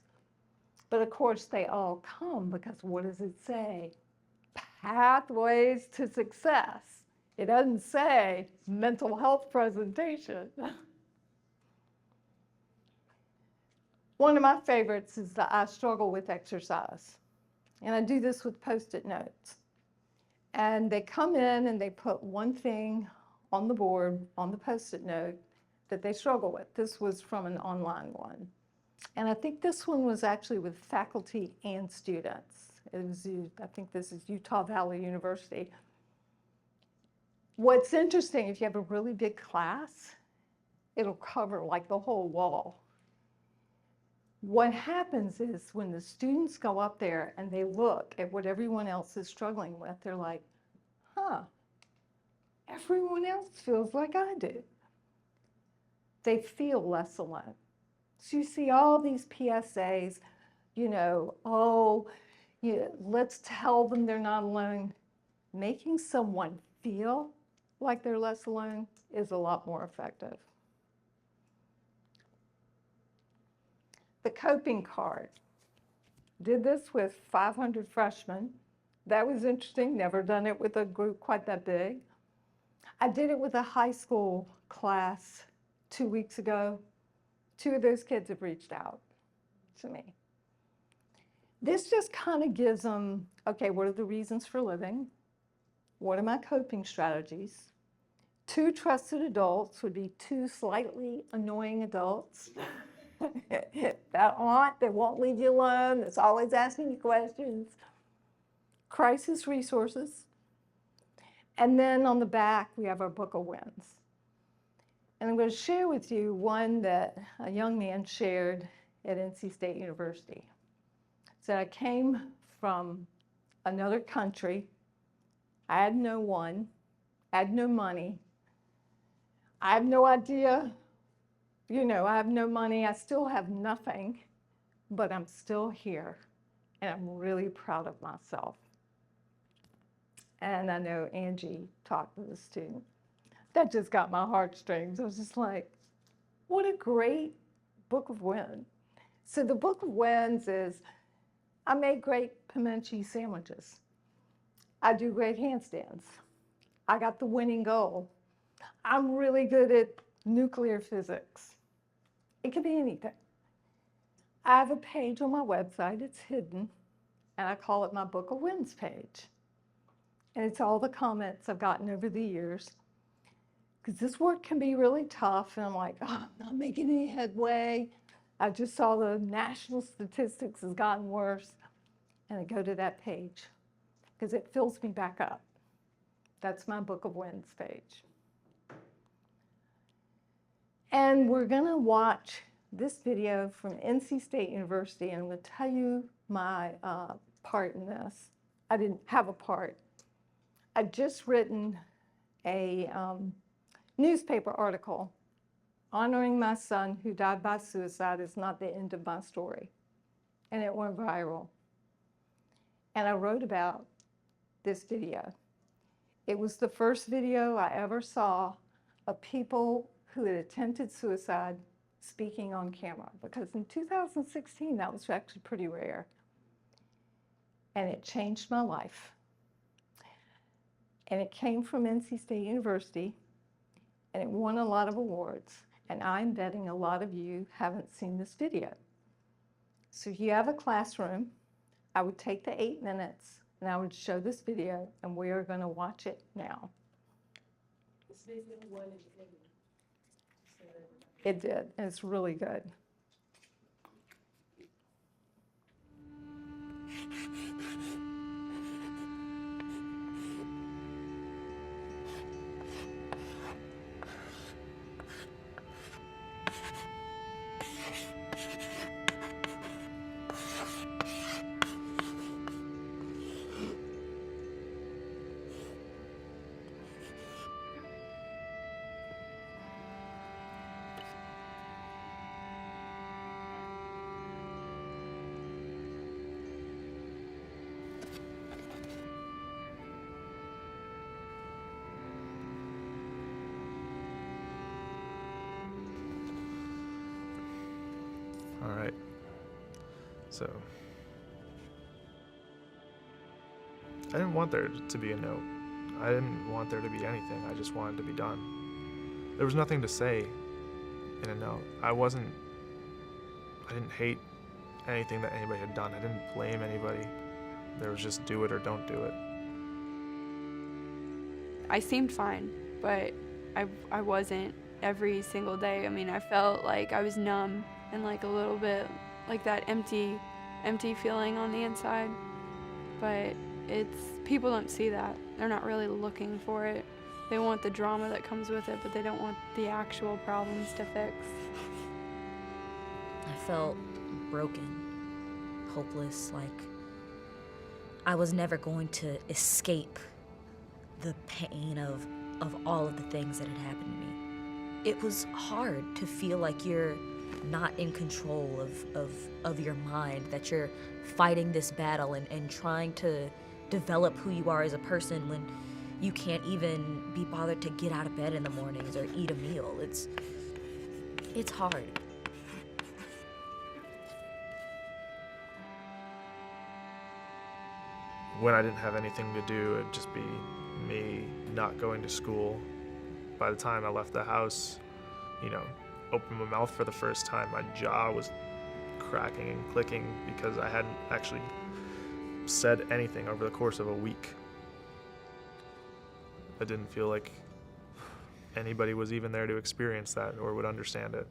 But of course, they all come because what does it say? Pathways to Success. It doesn't say mental health presentation. One of my favorites is the I struggle with exercise. And I do this with Post-it notes. And they come in and they put one thing on the board, on the Post-it note, that they struggle with. This was from an online one. And I think this one was actually with faculty and students. It was, I think this is Utah Valley University. What's interesting, if you have a really big class, it'll cover like the whole wall. What happens is when the students go up there and they look at what everyone else is struggling with, they're like, huh, everyone else feels like I do. They feel less alone. So you see all these PSAs, you know, oh, let's tell them they're not alone. Making someone feel like they're less alone is a lot more effective. The coping card. Did this with 500 freshmen. That was interesting, never done it with a group quite that big. I did it with a high school class 2 weeks ago. 2 of those kids have reached out to me. This just kind of gives them, okay, what are the reasons for living? What are my coping strategies? 2 trusted adults would be 2 slightly annoying adults. That aunt that won't leave you alone, that's always asking you questions. Crisis resources. And then on the back, we have our book of wins. And I'm going to share with you one that a young man shared at NC State University. Said, I came from another country. I had no one. I had no money. I have no idea. I have no money. I still have nothing, but I'm still here. And I'm really proud of myself. And I know Angie talked to the student. That just got my heartstrings. I was just like, what a great book of wins. So the book of wins is, I make great pimento cheese sandwiches. I do great handstands. I got the winning goal. I'm really good at nuclear physics. It could be anything. I have a page on my website, it's hidden, and I call it my Book of Wins page. And it's all the comments I've gotten over the years. Because this work can be really tough, and I'm like, oh, I'm not making any headway. I just saw the national statistics has gotten worse. And I go to that page, because it fills me back up. That's my Book of Wins page. And we're going to watch this video from NC State University, and I'm going to tell you my part in this. I didn't have a part. I'd just written a newspaper article honoring my son who died by suicide is not the end of my story. And it went viral. And I wrote about this video. It was the first video I ever saw of people who had attempted suicide speaking on camera, because in 2016, that was actually pretty rare. And it changed my life. And it came from NC State University, and it won a lot of awards. And I'm betting a lot of you haven't seen this video. So if you have a classroom, I would take the 8 minutes, and I would show this video, and we are going to watch it now. It did, and it's really good. All right. So, I didn't want there to be a note. I didn't want there to be anything. I just wanted to be done. There was nothing to say in a note. I didn't hate anything that anybody had done. I didn't blame anybody. There was just do it or don't do it. I seemed fine, but I wasn't every single day. I mean, I felt like I was numb and like a little bit like that empty feeling on the inside. But people don't see that. They're not really looking for it. They want the drama that comes with it, but they don't want the actual problems to fix. I felt broken, hopeless, like I was never going to escape the pain of all of the things that had happened to me. It was hard to feel like you're not in control of your mind, that you're fighting this battle and trying to develop who you are as a person when you can't even be bothered to get out of bed in the mornings or eat a meal. It's hard. When I didn't have anything to do, it'd just be me not going to school. By the time I left the house, opened my mouth for the first time, my jaw was cracking and clicking because I hadn't actually said anything over the course of a week. I didn't feel like anybody was even there to experience that or would understand it.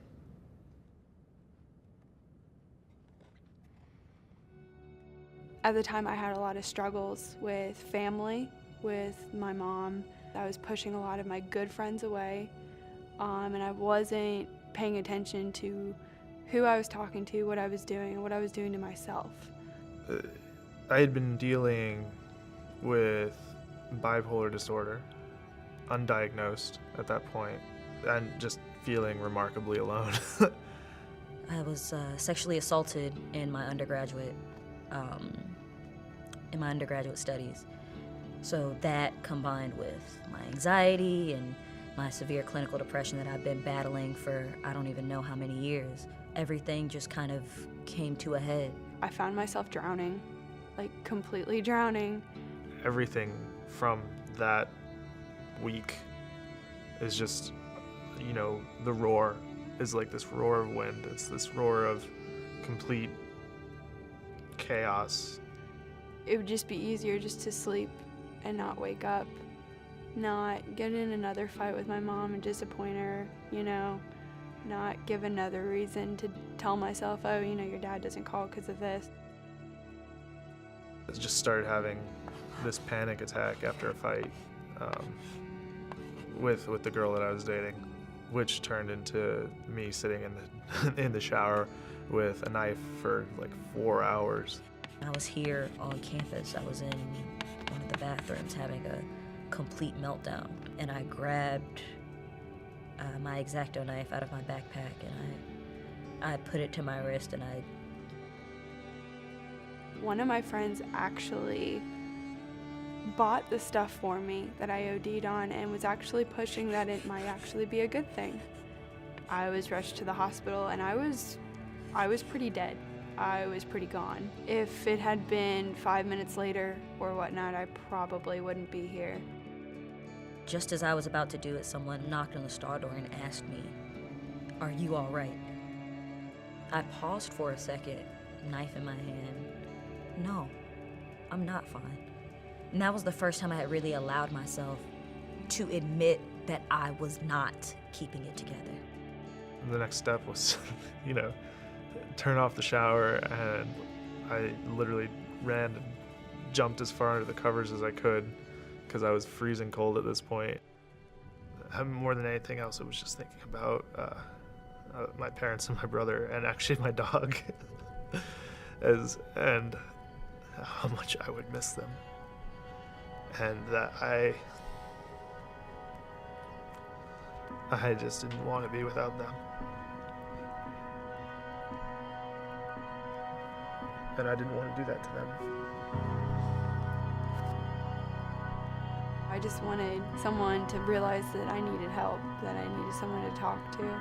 At the time, I had a lot of struggles with family, with my mom. I was pushing a lot of my good friends away, and I wasn't paying attention to who I was talking to, what I was doing, and what I was doing to myself. I had been dealing with bipolar disorder, undiagnosed at that point, and just feeling remarkably alone. I was sexually assaulted in my undergraduate studies. So that combined with my anxiety and my severe clinical depression that I've been battling for I don't even know how many years, everything just kind of came to a head. I found myself drowning, like completely drowning. Everything from that week is just, the roar is like this roar of wind. It's this roar of complete chaos. It would just be easier just to sleep and not wake up, not get in another fight with my mom and disappoint her, not give another reason to tell myself, oh, your dad doesn't call because of this. I just started having this panic attack after a fight with the girl that I was dating, which turned into me sitting in the shower with a knife for like 4 hours. I was here on campus. I was in one of the bathrooms having a complete meltdown, and I grabbed my X-Acto knife out of my backpack and I put it to my wrist and One of my friends actually bought the stuff for me that I OD'd on and was actually pushing that it might actually be a good thing. I was rushed to the hospital and I was pretty dead. I was pretty gone. If it had been 5 minutes later or whatnot, I probably wouldn't be here. just as I was about to do it, someone knocked on the stall door and asked me, "Are you all right?" I paused for a second, knife in my hand. No, I'm not fine. And that was the first time I had really allowed myself to admit that I was not keeping it together. And the next step was, turn off the shower, and I literally ran and jumped as far under the covers as I could because I was freezing cold at this point. More than anything else, I was just thinking about my parents and my brother, and actually my dog, and how much I would miss them, and that I just didn't want to be without them. And I didn't want to do that to them. I just wanted someone to realize that I needed help, that I needed someone to talk to.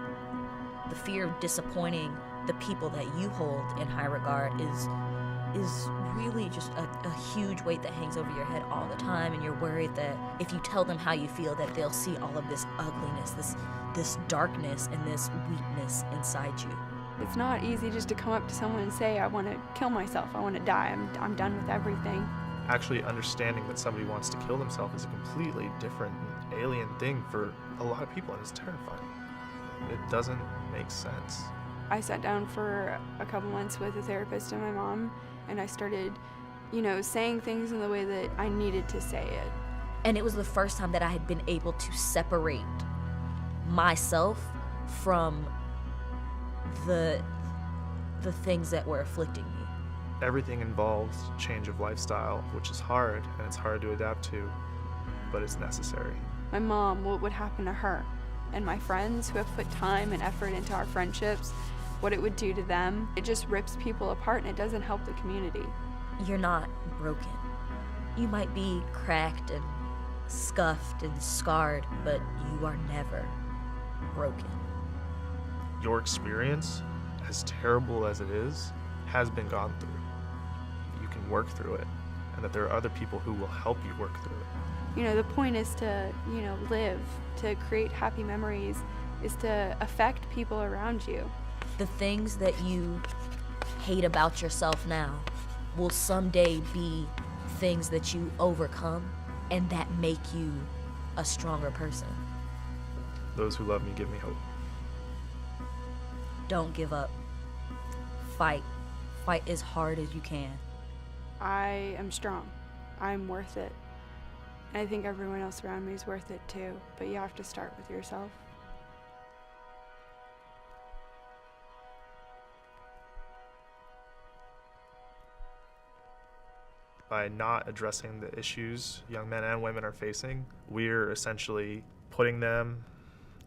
The fear of disappointing the people that you hold in high regard is really just a huge weight that hangs over your head all the time, and you're worried that if you tell them how you feel, that they'll see all of this ugliness, this darkness, and this weakness inside you. It's not easy just to come up to someone and say, I want to kill myself, I want to die, I'm done with everything. Actually understanding that somebody wants to kill themselves is a completely different and alien thing for a lot of people, and it's terrifying. It doesn't make sense. I sat down for a couple months with a therapist and my mom, and I started, saying things in the way that I needed to say it. And it was the first time that I had been able to separate myself from the things that were afflicting me. Everything involves change of lifestyle, which is hard, and it's hard to adapt to, but it's necessary. My mom, what would happen to her? And my friends who have put time and effort into our friendships, what it would do to them. It just rips people apart, and it doesn't help the community. You're not broken. You might be cracked and scuffed and scarred, but you are never broken. Your experience, as terrible as it is, has been gone through. You can work through it, and that there are other people who will help you work through it. The point is to, live, to create happy memories, is to affect people around you. The things that you hate about yourself now will someday be things that you overcome and that make you a stronger person. Those who love me give me hope. Don't give up. Fight. Fight as hard as you can. I am strong. I'm worth it. And I think everyone else around me is worth it too, but you have to start with yourself. By not addressing the issues young men and women are facing, we're essentially putting them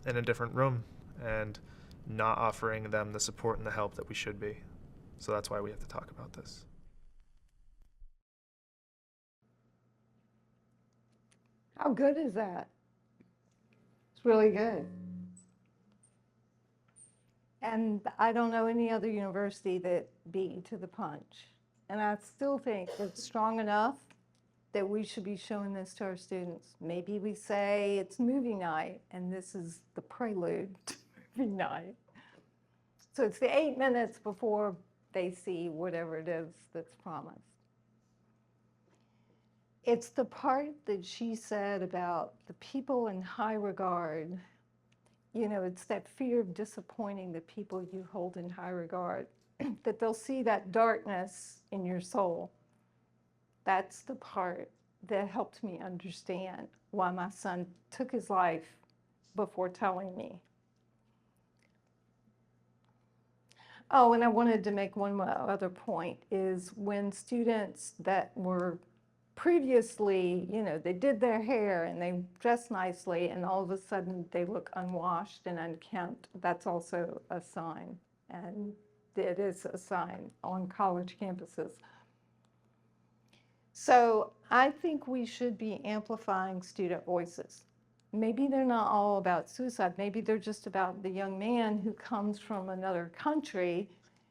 in a different room and not offering them the support and the help that we should be. So that's why we have to talk about this. How good is that? It's really good. And I don't know any other university that beat you to the punch. And I still think it's strong enough that we should be showing this to our students. Maybe we say it's movie night, and this is the prelude to movie night. So it's the 8 minutes before they see whatever it is that's promised. It's the part that she said about the people in high regard. You know, it's that fear of disappointing the people you hold in high regard, that they'll see that darkness in your soul. That's the part that helped me understand why my son took his life before telling me. Oh, and I wanted to make one other point, is when students that were previously, you know, they did their hair and they dressed nicely, and all of a sudden they look unwashed and unkempt, that's also a sign. And it is a sign on college campuses. So I think we should be amplifying student voices. Maybe they're not all about suicide. Maybe they're just about the young man who comes from another country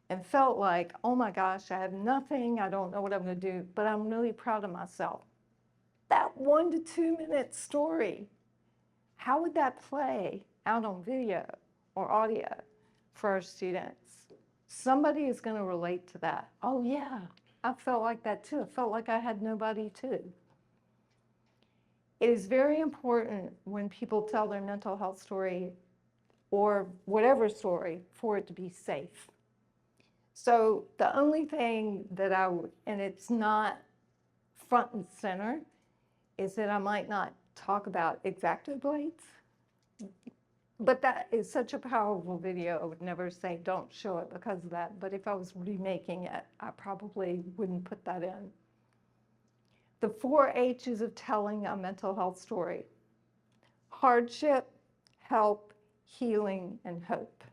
and felt like, oh my gosh, I have nothing, I don't know what I'm going to do, but I'm really proud of myself. That 1 to 2 minute story, how would that play out on video or audio for our students? Somebody is going to relate to that. Oh yeah, I felt like that too. I felt like I had nobody too. It is very important when people tell their mental health story or whatever story for it to be safe. So the only thing that and it's not front and center, is that I might not talk about X-Acto blades. But that is such a powerful video. I would never say don't show it because of that. But if I was remaking it, I probably wouldn't put that in. The 4 H's of telling a mental health story: hardship, help, healing, and hope.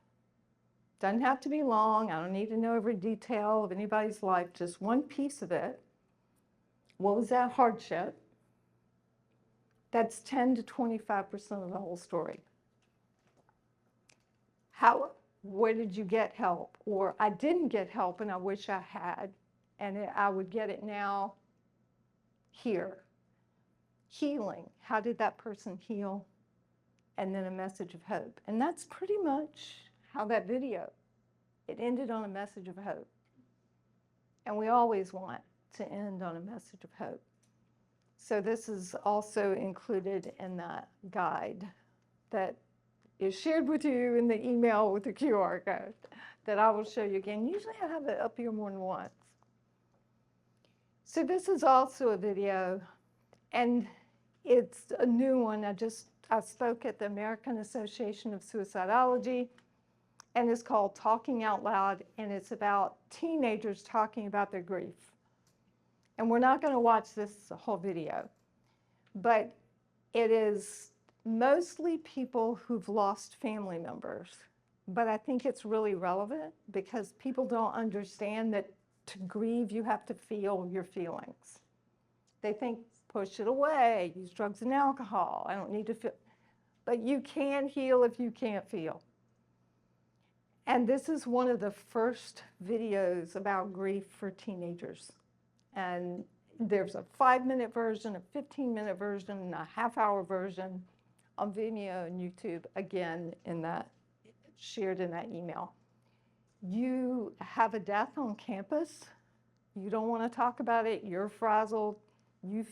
Doesn't have to be long. I don't need to know every detail of anybody's life, just one piece of it. What was that hardship? That's 10 to 25% of the whole story. Where did you get help? Or I didn't get help and I wish I had, and I would get it now here. Healing, how did that person heal? And then a message of hope. And that's pretty much how that video, it ended on a message of hope. And we always want to end on a message of hope. So this is also included in that guide that is shared with you in the email with the QR code that I will show you again. Usually I have it up here more than once. So this is also a video, and it's a new one. I spoke at the American Association of Suicidology, and it's called Talking Out Loud, and it's about teenagers talking about their grief. And we're not going to watch this whole video, but it is mostly people who've lost family members. But I think it's really relevant because people don't understand that to grieve, you have to feel your feelings. They think, push it away, use drugs and alcohol, I don't need to feel. But you can heal if you can't feel. And this is one of the first videos about grief for teenagers. And there's a 5-minute version, a 15-minute version, and a half-hour version on Vimeo and YouTube, again, shared in that email. You have a death on campus, you don't want to talk about it, you're frazzled, you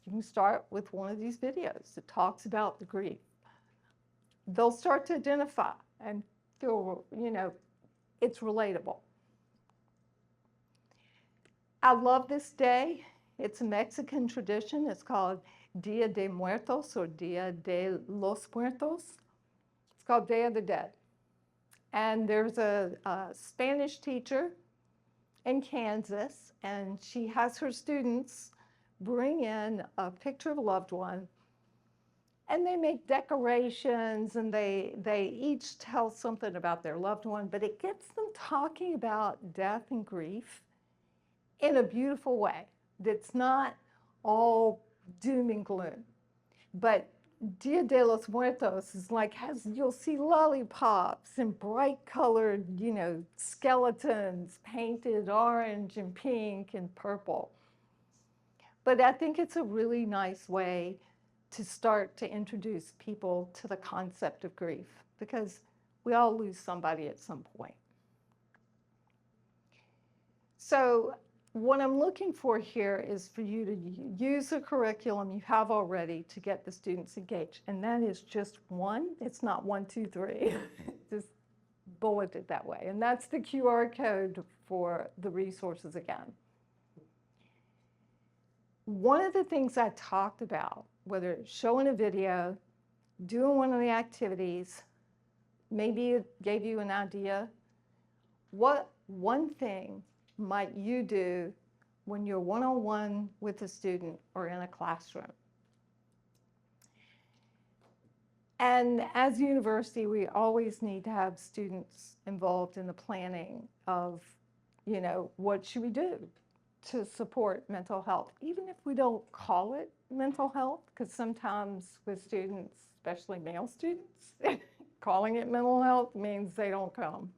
can start with one of these videos that talks about the grief. They'll start to identify and feel, it's relatable. I love this day. It's a Mexican tradition. It's called Dia de Muertos or Dia de los Muertos. It's called Day of the Dead. And there's a Spanish teacher in Kansas, and she has her students bring in a picture of a loved one, and they make decorations, and they each tell something about their loved one, but it gets them talking about death and grief in a beautiful way that's not all doom and gloom. But Dia de los Muertos is like, you'll see lollipops and bright colored, skeletons painted orange and pink and purple. But I think it's a really nice way to start to introduce people to the concept of grief, because we all lose somebody at some point. So what I'm looking for here is for you to use the curriculum you have already to get the students engaged. And that is just one. It's not 1, 2, 3. Just bulleted that way. And that's the QR code for the resources again. One of the things I talked about, whether it's showing a video, doing one of the activities, maybe it gave you an idea, what one thing might you do when you're one-on-one with a student or in a classroom? And as a university, we always need to have students involved in the planning of, what should we do to support mental health, even if we don't call it mental health, because sometimes with students, especially male students, calling it mental health means they don't come.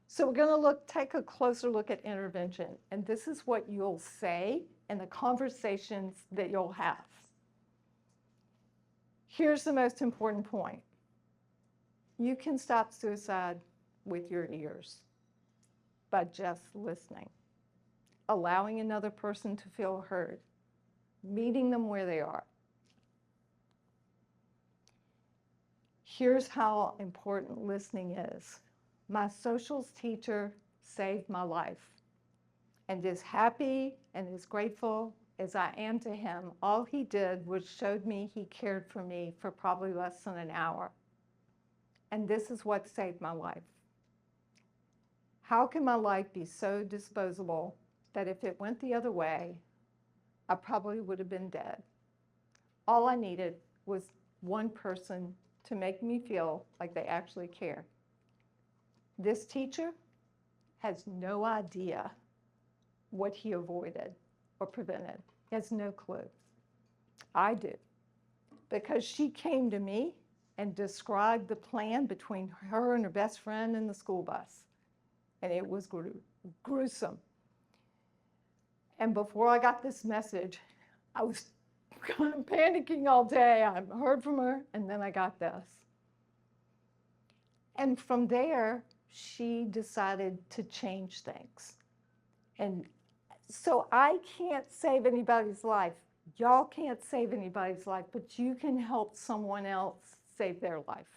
So we're going to take a closer look at intervention, and this is what you'll say in the conversations that you'll have. Here's the most important point. You can stop suicide with your ears by just listening, allowing another person to feel heard, meeting them where they are. Here's how important listening is. My socials teacher saved my life, and as happy and as grateful as I am to him, all he did was showed me he cared for me for probably less than an hour. And this is what saved my life. How can my life be so disposable that if it went the other way, I probably would have been dead? All I needed was one person to make me feel like they actually care. This teacher has no idea what he avoided or prevented. He has no clue. I do, because she came to me and described the plan between her and her best friend in the school bus, and it was gruesome. And before I got this message, I was kind of panicking all day. I heard from her, and then I got this. And from there, she decided to change things. And so I can't save anybody's life. Y'all can't save anybody's life, but you can help someone else save their life.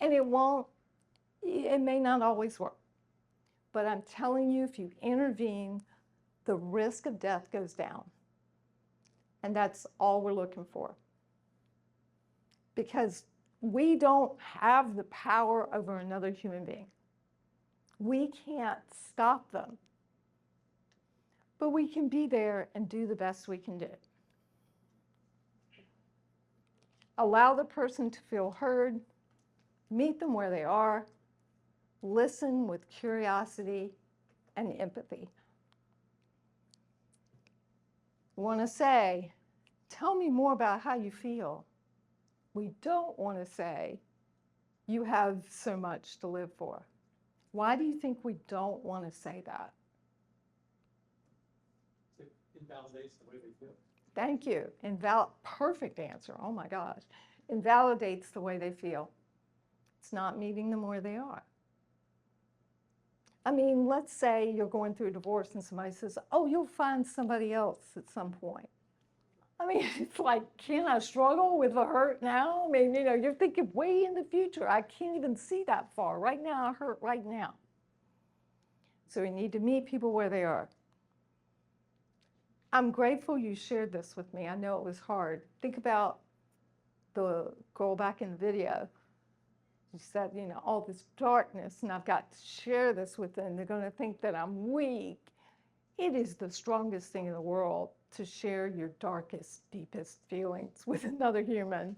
And it may not always work. But I'm telling you, if you intervene, the risk of death goes down. And that's all we're looking for. Because we don't have the power over another human being. We can't stop them. But we can be there and do the best we can do. Allow the person to feel heard, meet them where they are, listen with curiosity and empathy. Want to say, tell me more about how you feel. We don't want to say, you have so much to live for. Why do you think we don't want to say that? It invalidates the way they feel. Thank you. Perfect answer. Oh my gosh. Invalidates the way they feel. It's not meeting them where they are. I mean, let's say you're going through a divorce and somebody says, oh, you'll find somebody else at some point. I mean, it's like, can I struggle with the hurt now? I mean, you know, you're thinking way in the future. I can't even see that far. Right now, I hurt right now. So we need to meet people where they are. I'm grateful you shared this with me. I know it was hard. Think about the girl back in the video. She said, you know, all this darkness, and I've got to share this with them. They're going to think that I'm weak. It is the strongest thing in the world to share your darkest, deepest feelings with another human.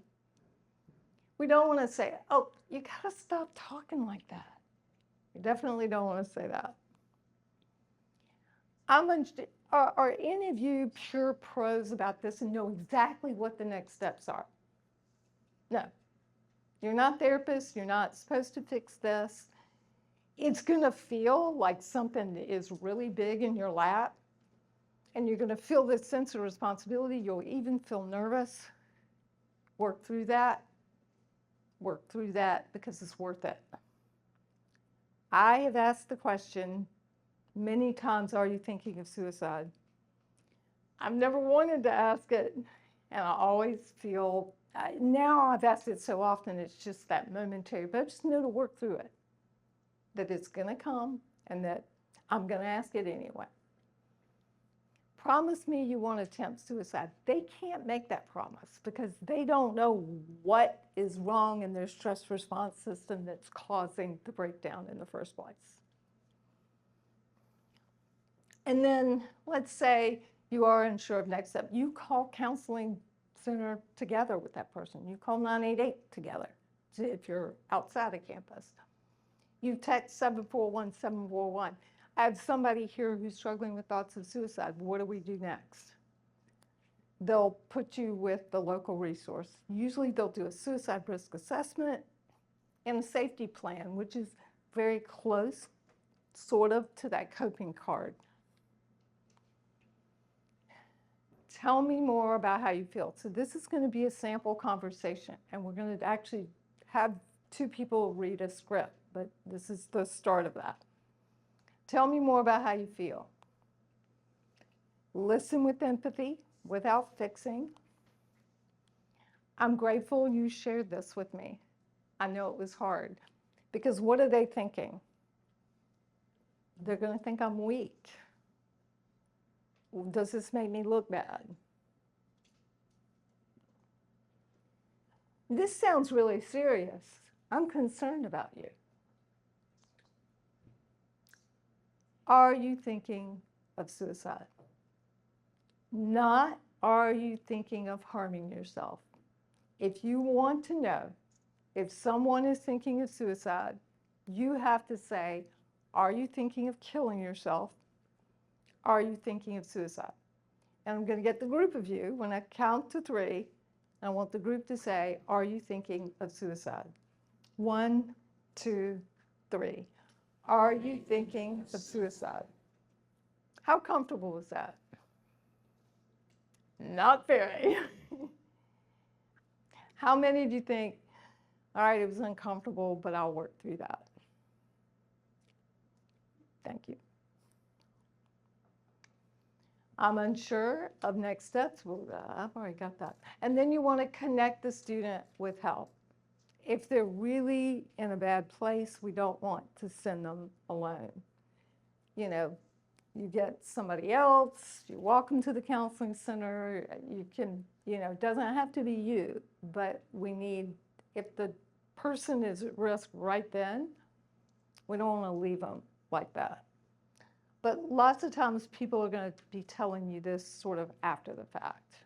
We don't want to say, oh, you got to stop talking like that. You definitely don't want to say that. Are any of you pure pros about this and know exactly what the next steps are? No. You're not therapists. You're not supposed to fix this. It's going to feel like something is really big in your lap, and you're going to feel this sense of responsibility. You'll even feel nervous. Work through that. Work through that because it's worth it. I have asked the question many times, are you thinking of suicide? I've never wanted to ask it, and I always feel, now I've asked it so often, it's just that momentary, but I just know to work through it, that it's going to come, and that I'm going to ask it anyway. Promise me you won't attempt suicide. They can't make that promise because they don't know what is wrong in their stress response system that's causing the breakdown in the first place. And then let's say you are unsure of next step. You call counseling center together with that person. You call 988 together if you're outside of campus. You text 741-741. I have somebody here who's struggling with thoughts of suicide. What do we do next? They'll put you with the local resource. Usually they'll do a suicide risk assessment and a safety plan, which is very close, sort of, to that coping card. Tell me more about how you feel. So this is going to be a sample conversation, and we're going to actually have two people read a script, but this is the start of that. Tell me more about how you feel. Listen with empathy, without fixing. I'm grateful you shared this with me. I know it was hard, because what are they thinking? They're going to think I'm weak. Does this make me look bad? This sounds really serious. I'm concerned about you. Are you thinking of suicide? Not, are you thinking of harming yourself? If you want to know if someone is thinking of suicide, you have to say, are you thinking of killing yourself? Are you thinking of suicide? And I'm going to get the group of you, when I count to 3, I want the group to say, are you thinking of suicide? 1, 2, 3. Are you thinking of suicide? How comfortable was that? Not very. How many of you think, all right, it was uncomfortable, but I'll work through that? Thank you. I'm unsure of next steps. Well, I've already got that. And then you want to connect the student with help. If they're really in a bad place, we don't want to send them alone. You know, you get somebody else, you walk them to the counseling center, you can, you know, it doesn't have to be you, but we need, if the person is at risk right then, we don't want to leave them like that. But lots of times people are going to be telling you this sort of after the fact.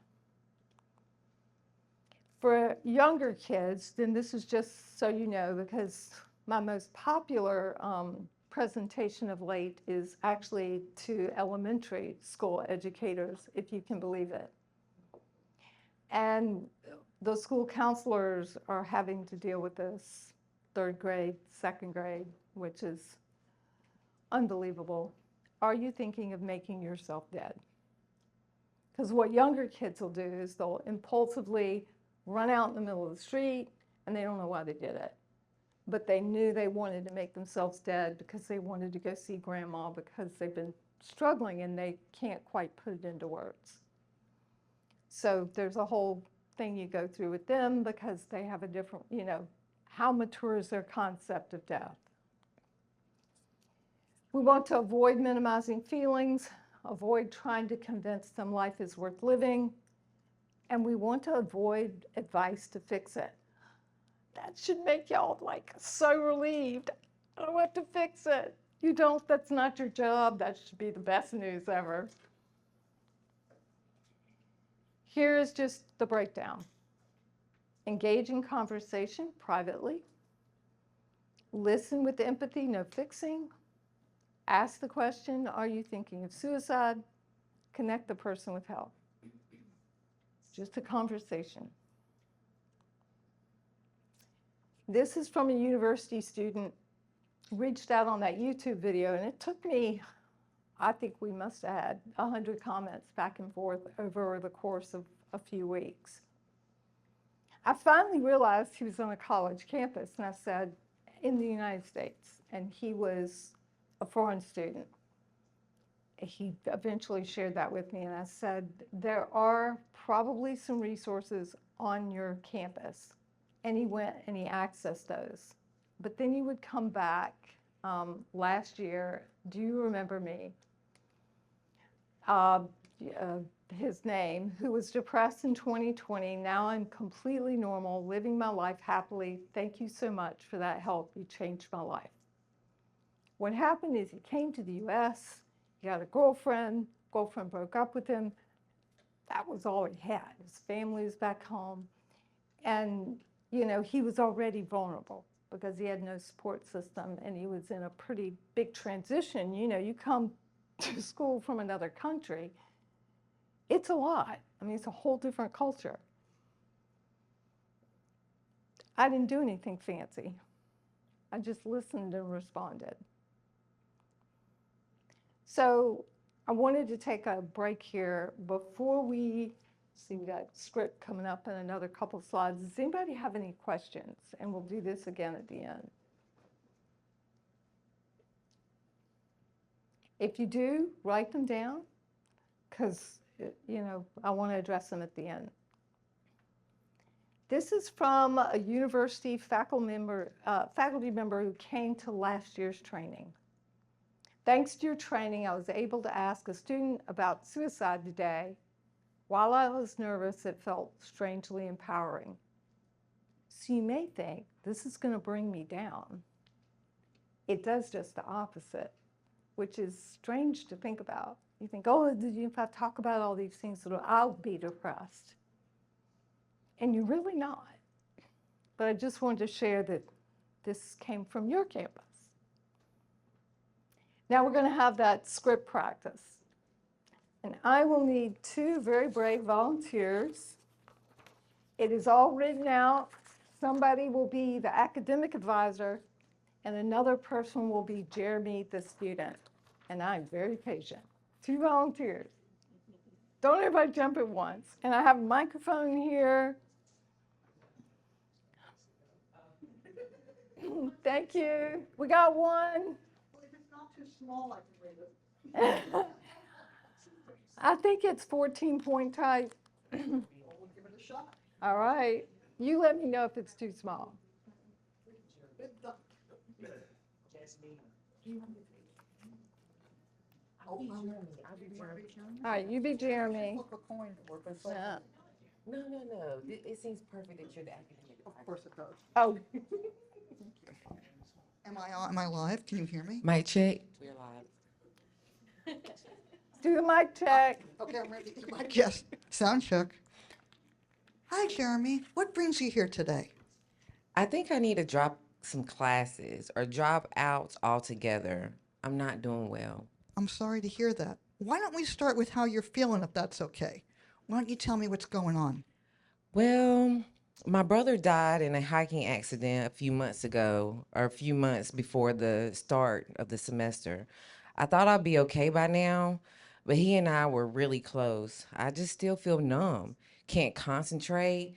For younger kids, then this is just so you know, because my most popular presentation of late is actually to elementary school educators, if you can believe it. And the school counselors are having to deal with this, 3rd grade, 2nd grade, which is unbelievable. Are you thinking of making yourself dead? Because what younger kids will do is they'll impulsively run out in the middle of the street and they don't know why they did it. But they knew they wanted to make themselves dead because they wanted to go see grandma because they've been struggling and they can't quite put it into words. So there's a whole thing you go through with them because they have a different, how mature is their concept of death? We want to avoid minimizing feelings, avoid trying to convince them life is worth living, and we want to avoid advice to fix it. That should make y'all like so relieved. I don't have to fix it. You don't, that's not your job. That should be the best news ever. Here is just the breakdown. Engage in conversation privately. Listen with empathy, no fixing. Ask the question, are you thinking of suicide? Connect the person with help. Just a conversation. This is from a university student who reached out on that YouTube video, and it took me, I think we must have had 100 comments back and forth over the course of a few weeks. I finally realized he was on a college campus, and I said, in the United States, and he was a foreign student. He eventually shared that with me, and I said, there are probably some resources on your campus. And he went and he accessed those. But then he would come back last year. Do you remember me? His name, who was depressed in 2020. Now I'm completely normal, living my life happily. Thank you so much for that help. You changed my life. What happened is he came to the US, he got a girlfriend broke up with him. That was all he had. His family was back home. And, he was already vulnerable because he had no support system and he was in a pretty big transition. You come to school from another country, it's a lot. I mean, it's a whole different culture. I didn't do anything fancy. I just listened and responded. So I wanted to take a break here before we see, we got script coming up in another couple slides. Does anybody have any questions? And we'll do this again at the end. If you do, write them down because, I want to address them at the end. This is from a university faculty member who came to last year's training. Thanks to your training, I was able to ask a student about suicide today. While I was nervous, it felt strangely empowering. So you may think, this is going to bring me down. It does just the opposite, which is strange to think about. You think, oh, if I talk about all these things, I'll be depressed. And you're really not. But I just wanted to share that this came from your campus. Now we're going to have that script practice. And I will need 2 very brave volunteers. It is all written out. Somebody will be the academic advisor, and another person will be Jeremy, the student. And I'm very patient. 2 volunteers. Don't everybody jump at once. And I have a microphone here. Thank you. We got one. If it's not too small, I can read it. I think it's 14-point type. We'll give it a shot. All right. You let me know if it's too small. I'll be Jeremy. All right, you be Jeremy. Flip a coin for it, but Yeah. No. It seems perfect that you're the academic. of course it does. Oh, Am I live? Can you hear me? Mic check. We're live. do the mic check. Okay, I'm ready. Yes, sound check. Hi, Jeremy. What brings you here today? I think I need to drop some classes or drop out altogether. I'm not doing well. I'm sorry to hear that. Why don't we start with how you're feeling, if that's okay? Why don't you tell me what's going on? Well, my brother died in a hiking accident a few months ago, or a few months before the start of the semester. I thought I'd be okay by now, but he and I were really close. I just still feel numb, can't concentrate,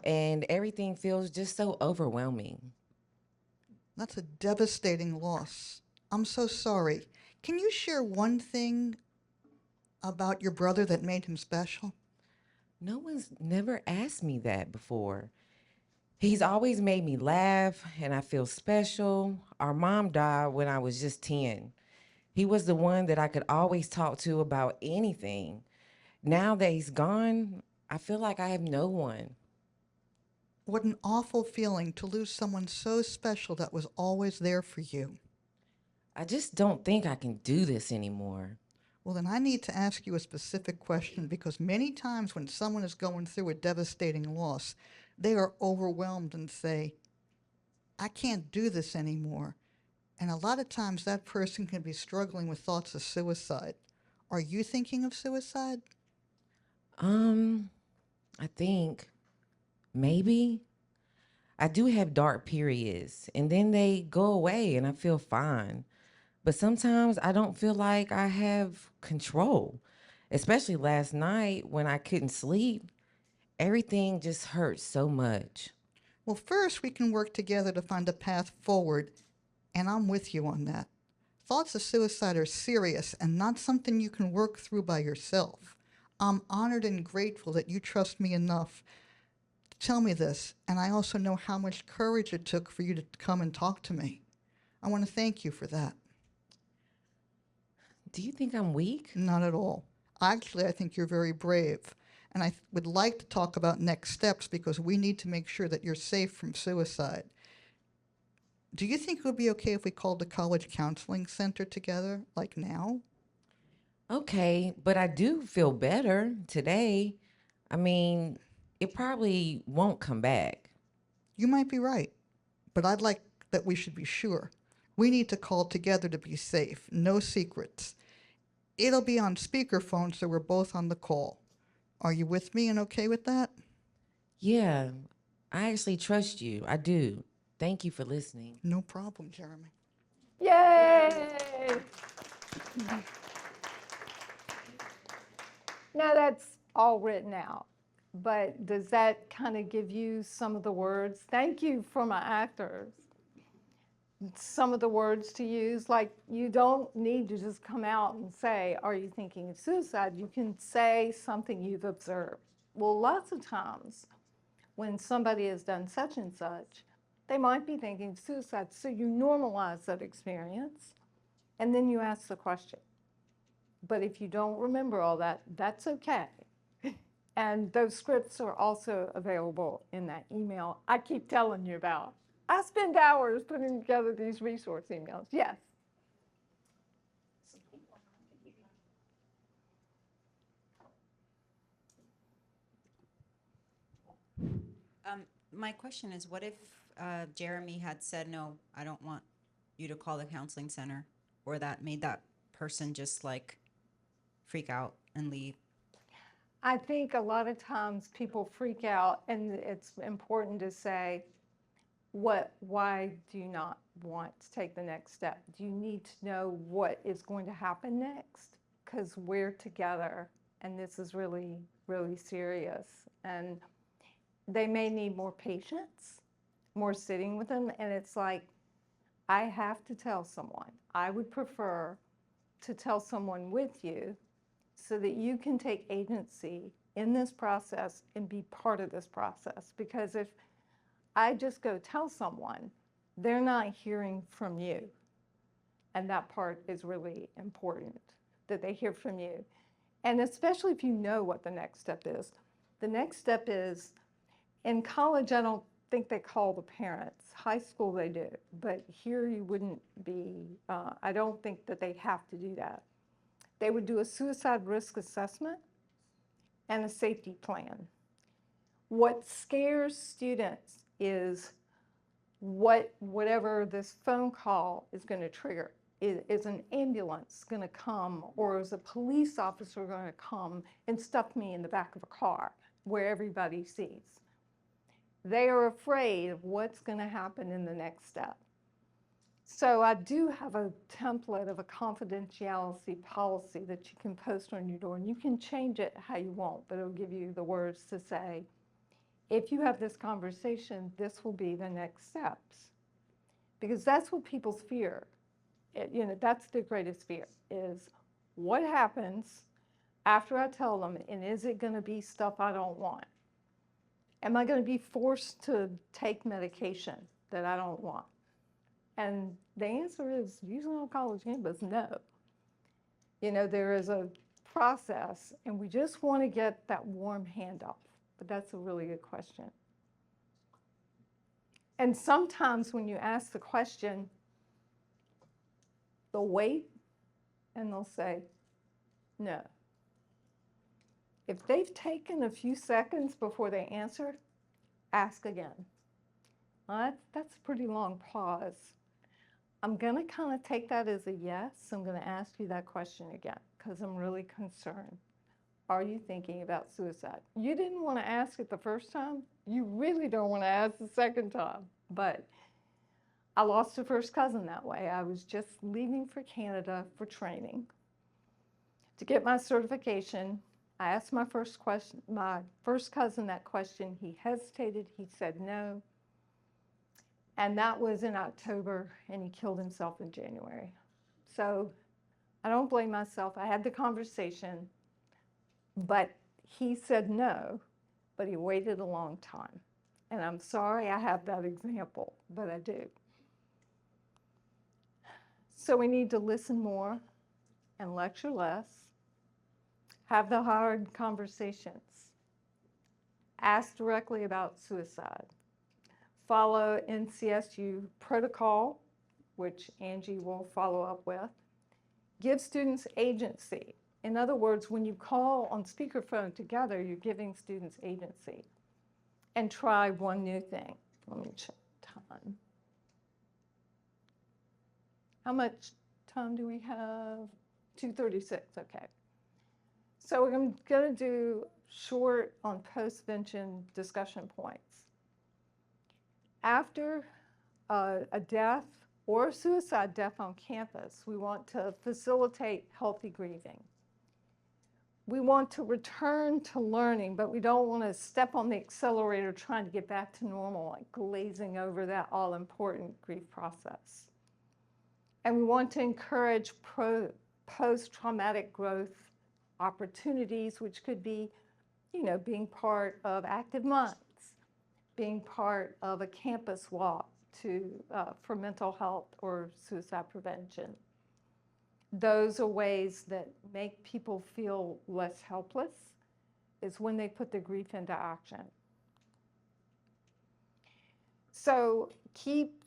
and everything feels just so overwhelming. That's a devastating loss. I'm so sorry. Can you share one thing about your brother that made him special? No one's never asked me that before. He's always made me laugh and I feel special. Our mom died when I was just 10. He was the one that I could always talk to about anything. Now that he's gone, I feel like I have no one. What an awful feeling to lose someone so special that was always there for you. I just don't think I can do this anymore. Well, then I need to ask you a specific question because many times when someone is going through a devastating loss, they are overwhelmed and say, I can't do this anymore. And a lot of times that person can be struggling with thoughts of suicide. Are you thinking of suicide? I think maybe I do have dark periods and then they go away and I feel fine. But sometimes I don't feel like I have control, especially last night when I couldn't sleep. Everything just hurt so much. Well, first we can work together to find a path forward, and I'm with you on that. Thoughts of suicide are serious and not something you can work through by yourself. I'm honored and grateful that you trust me enough to tell me this, and I also know how much courage it took for you to come and talk to me. I want to thank you for that. Do you think I'm weak? Not at all. Actually, I think you're very brave. And I would like to talk about next steps because we need to make sure that you're safe from suicide. Do you think it would be okay if we called the college counseling center together, like now? Okay, but I do feel better today. I mean, it probably won't come back. You might be right, but I'd like that we should be sure. We need to call together to be safe. No secrets. It'll be on speakerphone so we're both on the call. Are you with me and okay with that? Yeah, I actually trust you. I do. Thank you for listening. No problem, Jeremy. Yay! Now that's all written out, but does that kind of give you some of the words? Thank you for my actors. Some of the words to use, like you don't need to just come out and say, are you thinking of suicide? You can say something you've observed. Well, lots of times when somebody has done such and such, they might be thinking of suicide. So you normalize that experience and then you ask the question. But if you don't remember all that, that's okay. And those scripts are also available in that email I keep telling you about. I spend hours putting together these resource emails. Yes. My question is, what if Jeremy had said, no, I don't want you to call the counseling center, or that made that person just like freak out and leave? I think a lot of times people freak out, and it's important to say, why do you not want to take the next step? Do you need to know what is going to happen next? Because we're together, and this is really, really serious. And they may need more patience, more sitting with them. And it's like, I have to tell someone. I would prefer to tell someone with you so that you can take agency in this process and be part of this process. Because if I just go tell someone, they're not hearing from you. And that part is really important, that they hear from you. And especially if you know what the next step is. The next step is, in college, I don't think they call the parents. High school they do, but here you wouldn't be, I don't think that they'd have to do that. They would do a suicide risk assessment and a safety plan. What scares students is whatever this phone call is going to trigger. Is an ambulance going to come, or is a police officer going to come and stuff me in the back of a car where everybody sees? They are afraid of what's going to happen in the next step. So I do have a template of a confidentiality policy that you can post on your door, and you can change it how you want, but it'll give you the words to say, if you have this conversation, this will be the next steps. Because that's what people's fear, that's their greatest fear, is what happens after I tell them, and is it going to be stuff I don't want? Am I going to be forced to take medication that I don't want? And the answer is usually on college campus, no. There is a process, and we just want to get that warm handoff. But that's a really good question. And sometimes when you ask the question, they'll wait and they'll say, no. If they've taken a few seconds before they answer, ask again. Well, that's a pretty long pause. I'm going to kind of take that as a yes. I'm going to ask you that question again because I'm really concerned. Are you thinking about suicide? You didn't want to ask it the first time. You really don't want to ask the second time. But I lost a first cousin that way. I was just leaving for Canada for training. To get my certification, I asked my first cousin that question. He hesitated. He said no. And that was in October, and he killed himself in January. So I don't blame myself. I had the conversation, but he said no, but he waited a long time. And I'm sorry I have that example, but I do. So we need to listen more and lecture less, have the hard conversations, ask directly about suicide, follow NCSU protocol, which Angie will follow up with, give students agency. In other words, when you call on speakerphone together, you're giving students agency. And try one new thing. Let me check time. How much time do we have? 2:36, okay. So I'm going to do short on postvention discussion points. After a death or a suicide death on campus, we want to facilitate healthy grieving. We want to return to learning, but we don't want to step on the accelerator trying to get back to normal, like glazing over that all-important grief process. And we want to encourage post-traumatic growth opportunities, which could be, being part of active months, being part of a campus walk for mental health or suicide prevention. Those are ways that make people feel less helpless, is when they put the grief into action. So keep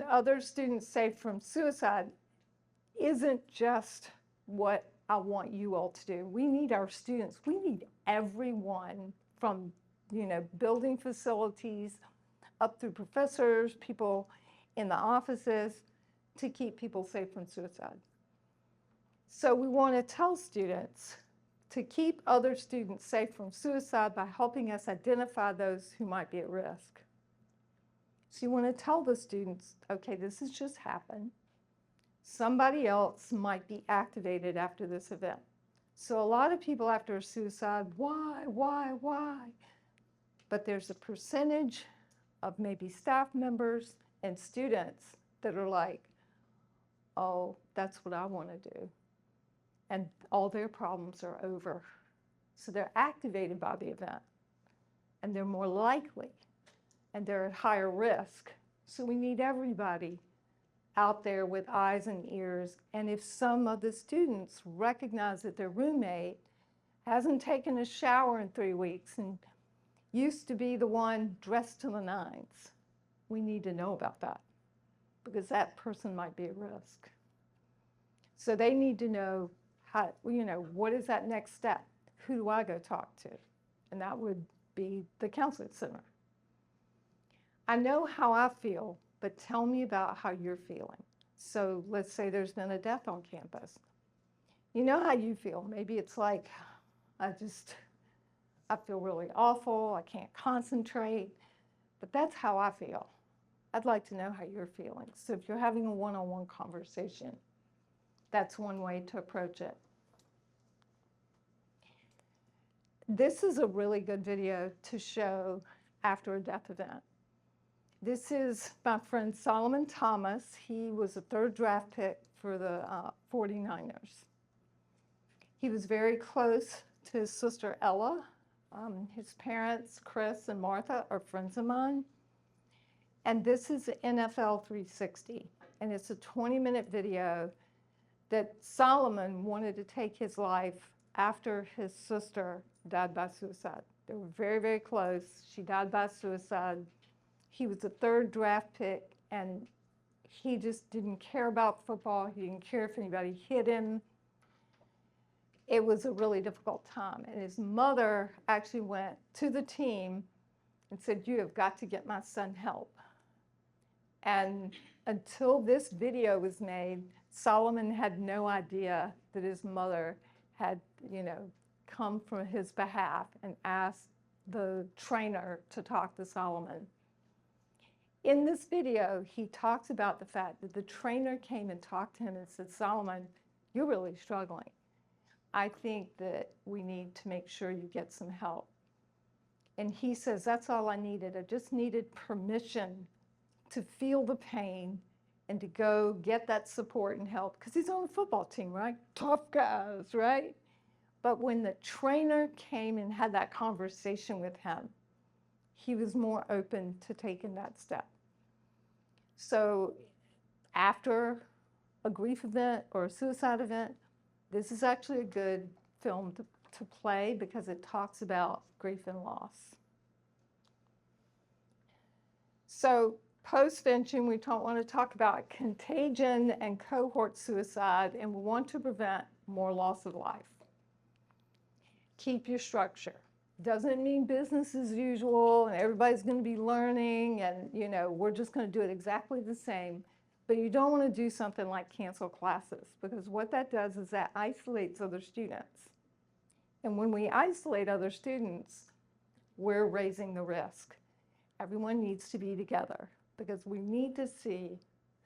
other students safe from suicide isn't just what I want you all to do. We need our students. We need everyone from, building facilities up through professors, people in the offices, to keep people safe from suicide. So we want to tell students to keep other students safe from suicide by helping us identify those who might be at risk. So you want to tell the students, okay, this has just happened. Somebody else might be activated after this event. So a lot of people after a suicide, why? But there's a percentage of maybe staff members and students that are like, oh, that's what I want to do. And all their problems are over. So they're activated by the event, and they're more likely, and they're at higher risk. So we need everybody out there with eyes and ears. And if some of the students recognize that their roommate hasn't taken a shower in 3 weeks and used to be the one dressed to the nines, we need to know about that, because that person might be at risk. So they need to know how, what is that next step? Who do I go talk to? And that would be the counseling center. I know how I feel, but tell me about how you're feeling. So let's say there's been a death on campus. You know how you feel. Maybe it's like, I feel really awful, I can't concentrate, but that's how I feel. I'd like to know how you're feeling. So if you're having a one-on-one conversation, that's one way to approach it. This is a really good video to show after a death event. This is my friend Solomon Thomas. He was a third draft pick for the 49ers. He was very close to his sister Ella. His parents, Chris and Martha, are friends of mine. And this is NFL 360. And it's a 20-minute video that Solomon wanted to take his life after his sister died by suicide. They were very, very close. She died by suicide. He was a third draft pick, and he just didn't care about football. He didn't care if anybody hit him. It was a really difficult time. And his mother actually went to the team and said, "You have got to get my son help." And until this video was made, Solomon had no idea that his mother had, come from his behalf and asked the trainer to talk to Solomon. In this video, he talks about the fact that the trainer came and talked to him and said, "Solomon, you're really struggling. I think that we need to make sure you get some help." And he says, "That's all I needed. I just needed permission to feel the pain and to go get that support and help," because he's on the football team, right? Tough guys, right? But when the trainer came and had that conversation with him, he was more open to taking that step. So after a grief event or a suicide event, this is actually a good film to play because it talks about grief and loss. So post-vention, we don't want to talk about contagion and cohort suicide, and we want to prevent more loss of life. Keep your structure. Doesn't mean business as usual and everybody's going to be learning and, we're just going to do it exactly the same. But you don't want to do something like cancel classes, because what that does is that isolates other students. And when we isolate other students, we're raising the risk. Everyone needs to be together because we need to see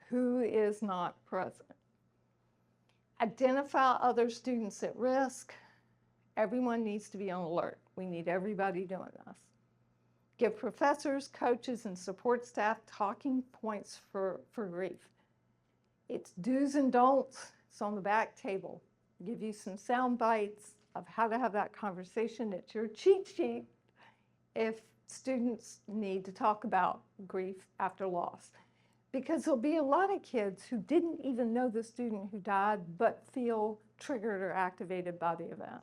who is not present. Identify other students at risk. Everyone needs to be on alert. We need everybody doing this. Give professors, coaches, and support staff talking points for grief. It's do's and don'ts. It's on the back table. Give you some sound bites of how to have that conversation. It's your cheat sheet if students need to talk about grief after loss. Because there'll be a lot of kids who didn't even know the student who died but feel triggered or activated by the event.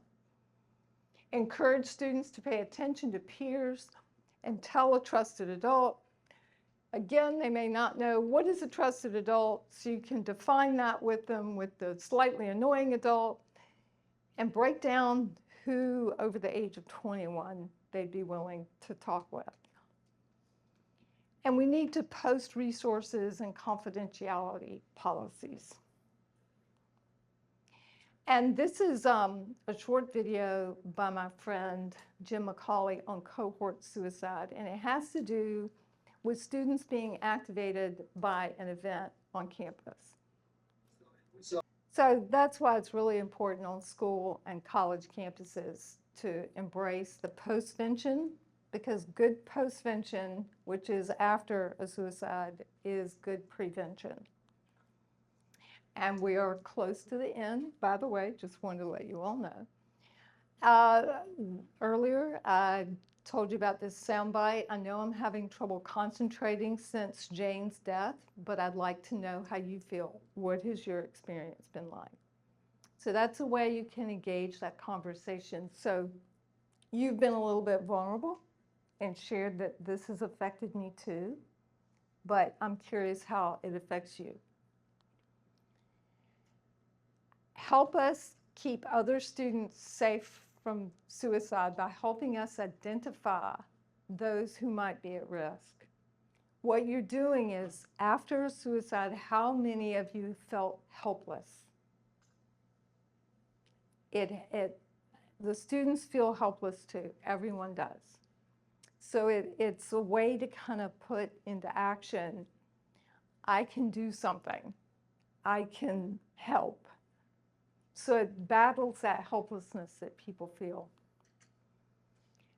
Encourage students to pay attention to peers and tell a trusted adult. Again, they may not know what is a trusted adult, so you can define that with them with the slightly annoying adult and break down who over the age of 21 they'd be willing to talk with. And we need to post resources and confidentiality policies. And this is a short video by my friend Jim McCauley on cohort suicide, and it has to do with students being activated by an event on campus. So that's why it's really important on school and college campuses to embrace the postvention, because good postvention, which is after a suicide, is good prevention. And we are close to the end, by the way, just wanted to let you all know. Earlier, I told you about this soundbite. I know I'm having trouble concentrating since Jane's death, but I'd like to know how you feel. What has your experience been like? So that's a way you can engage that conversation. So you've been a little bit vulnerable and shared that this has affected me too, but I'm curious how it affects you. Help us keep other students safe from suicide by helping us identify those who might be at risk. What you're doing is, after a suicide, how many of you felt helpless? The students feel helpless too. Everyone does. So it's a way to kind of put into action, I can do something. I can help. So it battles that helplessness that people feel.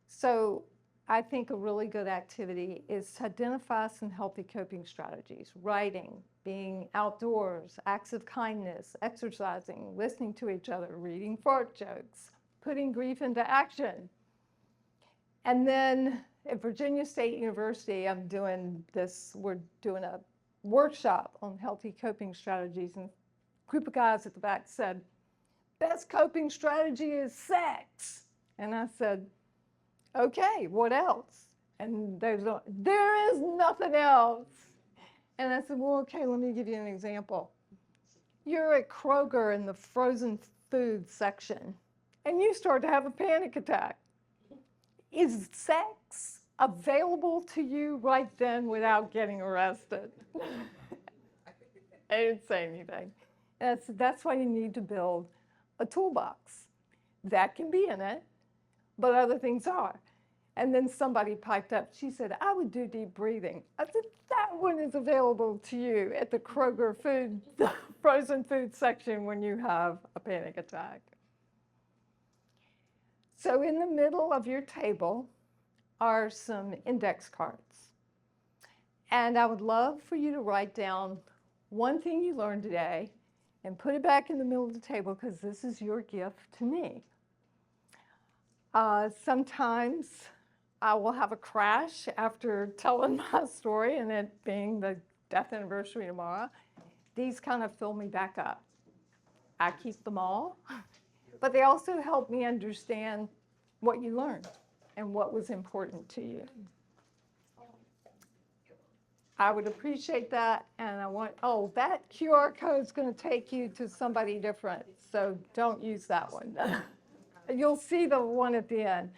So I think a really good activity is to identify some healthy coping strategies: writing, being outdoors, acts of kindness, exercising, listening to each other, reading fart jokes, putting grief into action. And then at Virginia State University, we're doing a workshop on healthy coping strategies, and a group of guys at the back said, best coping strategy is sex. And I said, okay, what else? And there is nothing else. And I said, well, okay, let me give you an example. You're at Kroger in the frozen food section, and you start to have a panic attack. Is sex available to you right then without getting arrested? I didn't say anything. That's why you need to build a toolbox. That can be in it, but other things are. And then somebody piped up. She said, I would do deep breathing. I said, that one is available to you at the Kroger frozen food section when you have a panic attack. So in the middle of your table are some index cards. And I would love for you to write down one thing you learned today and put it back in the middle of the table, because this is your gift to me. Sometimes I will have a crash after telling my story, and it being the death anniversary tomorrow. These kind of fill me back up. I keep them all, but they also help me understand what you learned and what was important to you. I would appreciate that, and that QR code is going to take you to somebody different, so don't use that one. You'll see the one at the end.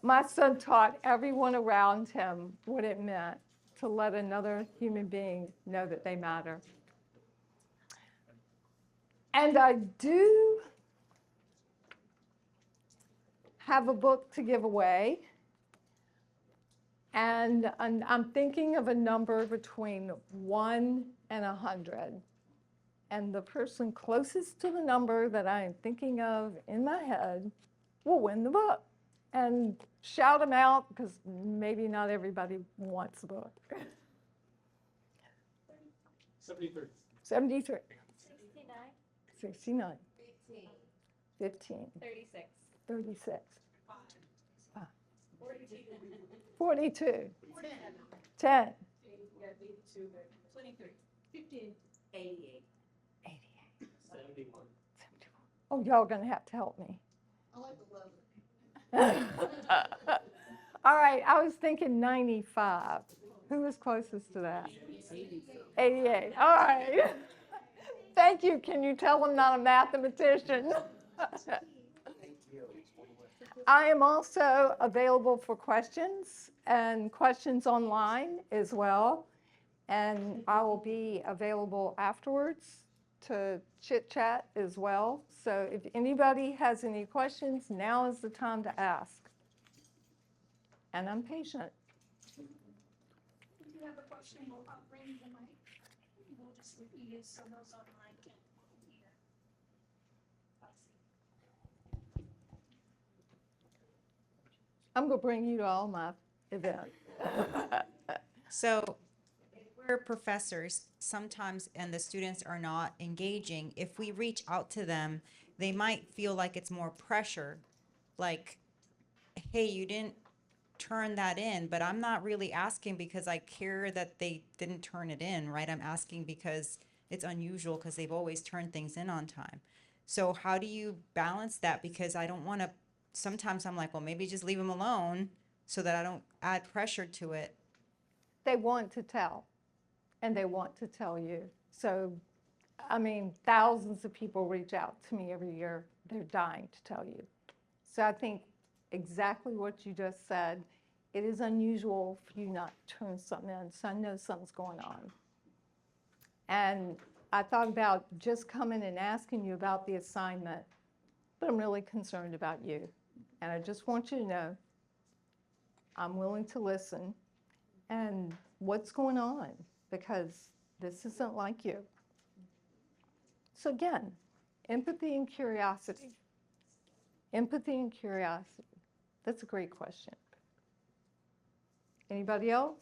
My son taught everyone around him what it meant to let another human being know that they matter. And I do have a book to give away. And I'm thinking of a number between 1 and 100. And the person closest to the number that I am thinking of in my head will win the book. And shout them out, because maybe not everybody wants the book. 73. 73. 69. 15. 36. 36. 42. 10. 23. 15. 88. 71. Oh, y'all gonna have to help me. I like 11. All right, I was thinking 95. Who was closest to that? 88. All right. Thank you. Can you tell I'm not a mathematician? I am also available for questions and questions online as well. And I will be available afterwards to chit chat as well. So if anybody has any questions, now is the time to ask. And I'm patient. If you have a question, we'll bring the mic. We'll just use so those online can hear. I'm going to bring you to all my events. So if we're professors sometimes and the students are not engaging, if we reach out to them, they might feel like it's more pressure. Like, hey, you didn't turn that in, but I'm not really asking because I care that they didn't turn it in, right? I'm asking because it's unusual, because they've always turned things in on time. So how do you balance that? Because I don't want to, sometimes I'm like, well, maybe just leave them alone so that I don't add pressure to it. They want to tell, and they want to tell you. So, I mean, thousands of people reach out to me every year. They're dying to tell you. So I think exactly what you just said. It is unusual for you not to turn something in, so I know something's going on. And I thought about just coming and asking you about the assignment, but I'm really concerned about you. And I just want you to know I'm willing to listen. And what's going on? Because this isn't like you. So again, empathy and curiosity. Empathy and curiosity. That's a great question. Anybody else?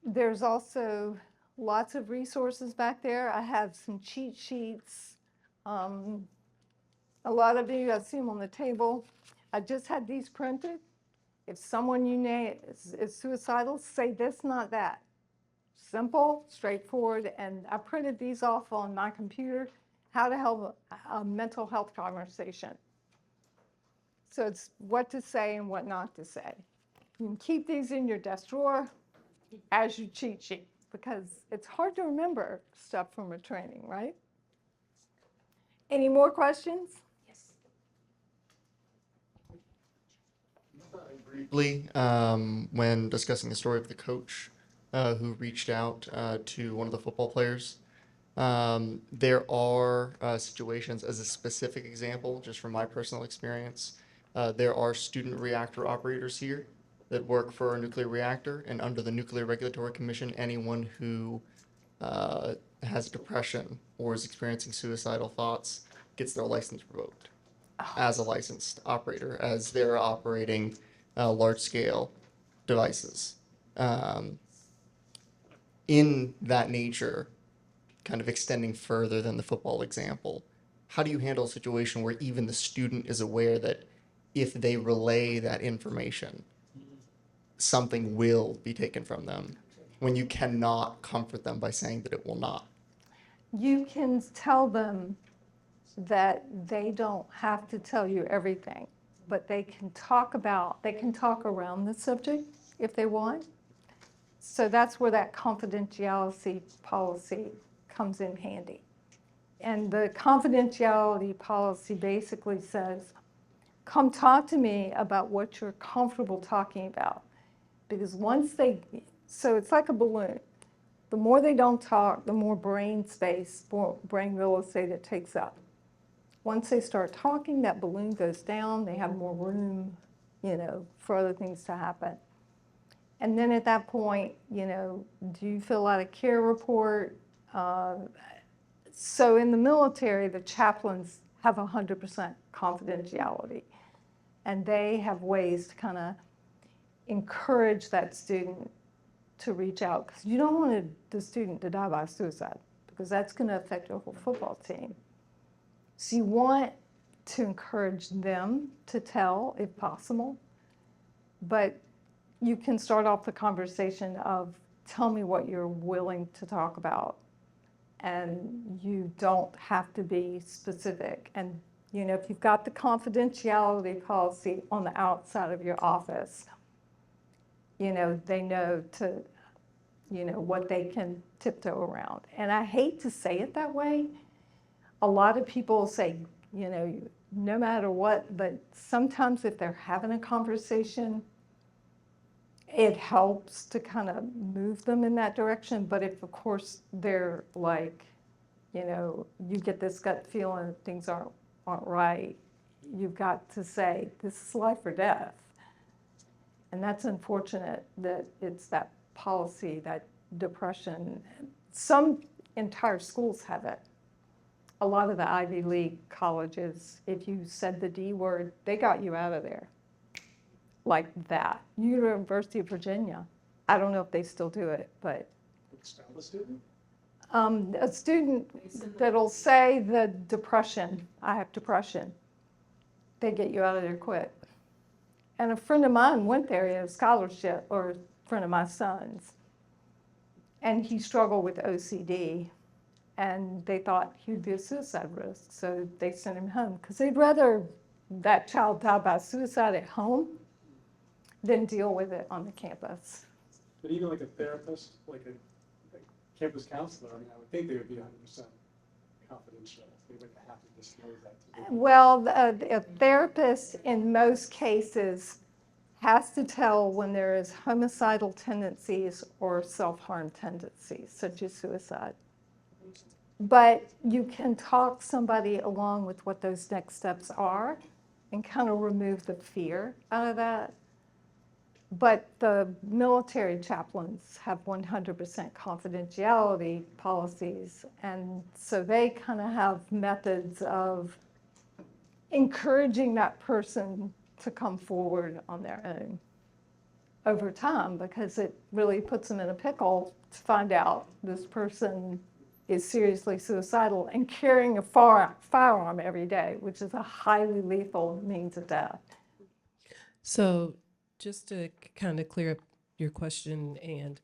There's also lots of resources back there. I have some cheat sheets. A lot of you, I see them on the table. I just had these printed. If someone you know is suicidal, say this, not that. Simple, straightforward, and I printed these off on my computer, how to have a mental health conversation. So it's what to say and what not to say. You can keep these in your desk drawer as your cheat sheet, because it's hard to remember stuff from a training, right? Any more questions? Briefly, when discussing the story of the coach who reached out to one of the football players, there are situations, as a specific example, just from my personal experience, there are student reactor operators here that work for a nuclear reactor, and under the Nuclear Regulatory Commission, anyone who has depression or is experiencing suicidal thoughts gets their license revoked as a licensed operator, as they're operating large-scale devices. In that nature, kind of extending further than the football example, how do you handle a situation where even the student is aware that if they relay that information, something will be taken from them, when you cannot comfort them by saying that it will not? You can tell them that they don't have to tell you everything, but they can talk around the subject if they want. So that's where that confidentiality policy comes in handy. And the confidentiality policy basically says, come talk to me about what you're comfortable talking about. Because so it's like a balloon. The more they don't talk, the more brain space, more brain real estate it takes up. Once they start talking, that balloon goes down, they have more room, for other things to happen. And then at that point, do you fill out a care report? So in the military, the chaplains have 100% confidentiality. And they have ways to kind of encourage that student to reach out. Because you don't want the student to die by suicide, because that's going to affect your whole football team. So you want to encourage them to tell, if possible. But you can start off the conversation of, tell me what you're willing to talk about. And you don't have to be specific. And, if you've got the confidentiality policy on the outside of your office, they know to, what they can tiptoe around. And I hate to say it that way. A lot of people say, no matter what, but sometimes if they're having a conversation, it helps to kind of move them in that direction. But if, of course, they're like, you get this gut feeling that things aren't right, you've got to say, this is life or death. And that's unfortunate that it's that policy, that depression. Some entire schools have it. A lot of the Ivy League colleges, if you said the D word, they got you out of there. Like that. University of Virginia. I don't know if they still do it, but. A student? A student that'll say the depression, I have depression, they get you out of there quick. And a friend of mine went there, he had a scholarship, or a friend of my son's, and he struggled with OCD, and they thought he would be a suicide risk, so they sent him home, because they'd rather that child die by suicide at home than deal with it on the campus. But even like a therapist, like a campus counselor, I would think they would be 100% confidential. They wouldn't have to disclose that to them. Well, a therapist in most cases has to tell when there is homicidal tendencies or self-harm tendencies, such as suicide. But you can talk somebody along with what those next steps are, and kind of remove the fear out of that. But the military chaplains have 100% confidentiality policies, and so they kind of have methods of encouraging that person to come forward on their own over time, because it really puts them in a pickle to find out this person is seriously suicidal and carrying a firearm every day, which is a highly lethal means of death. So, just to kind of clear up your question and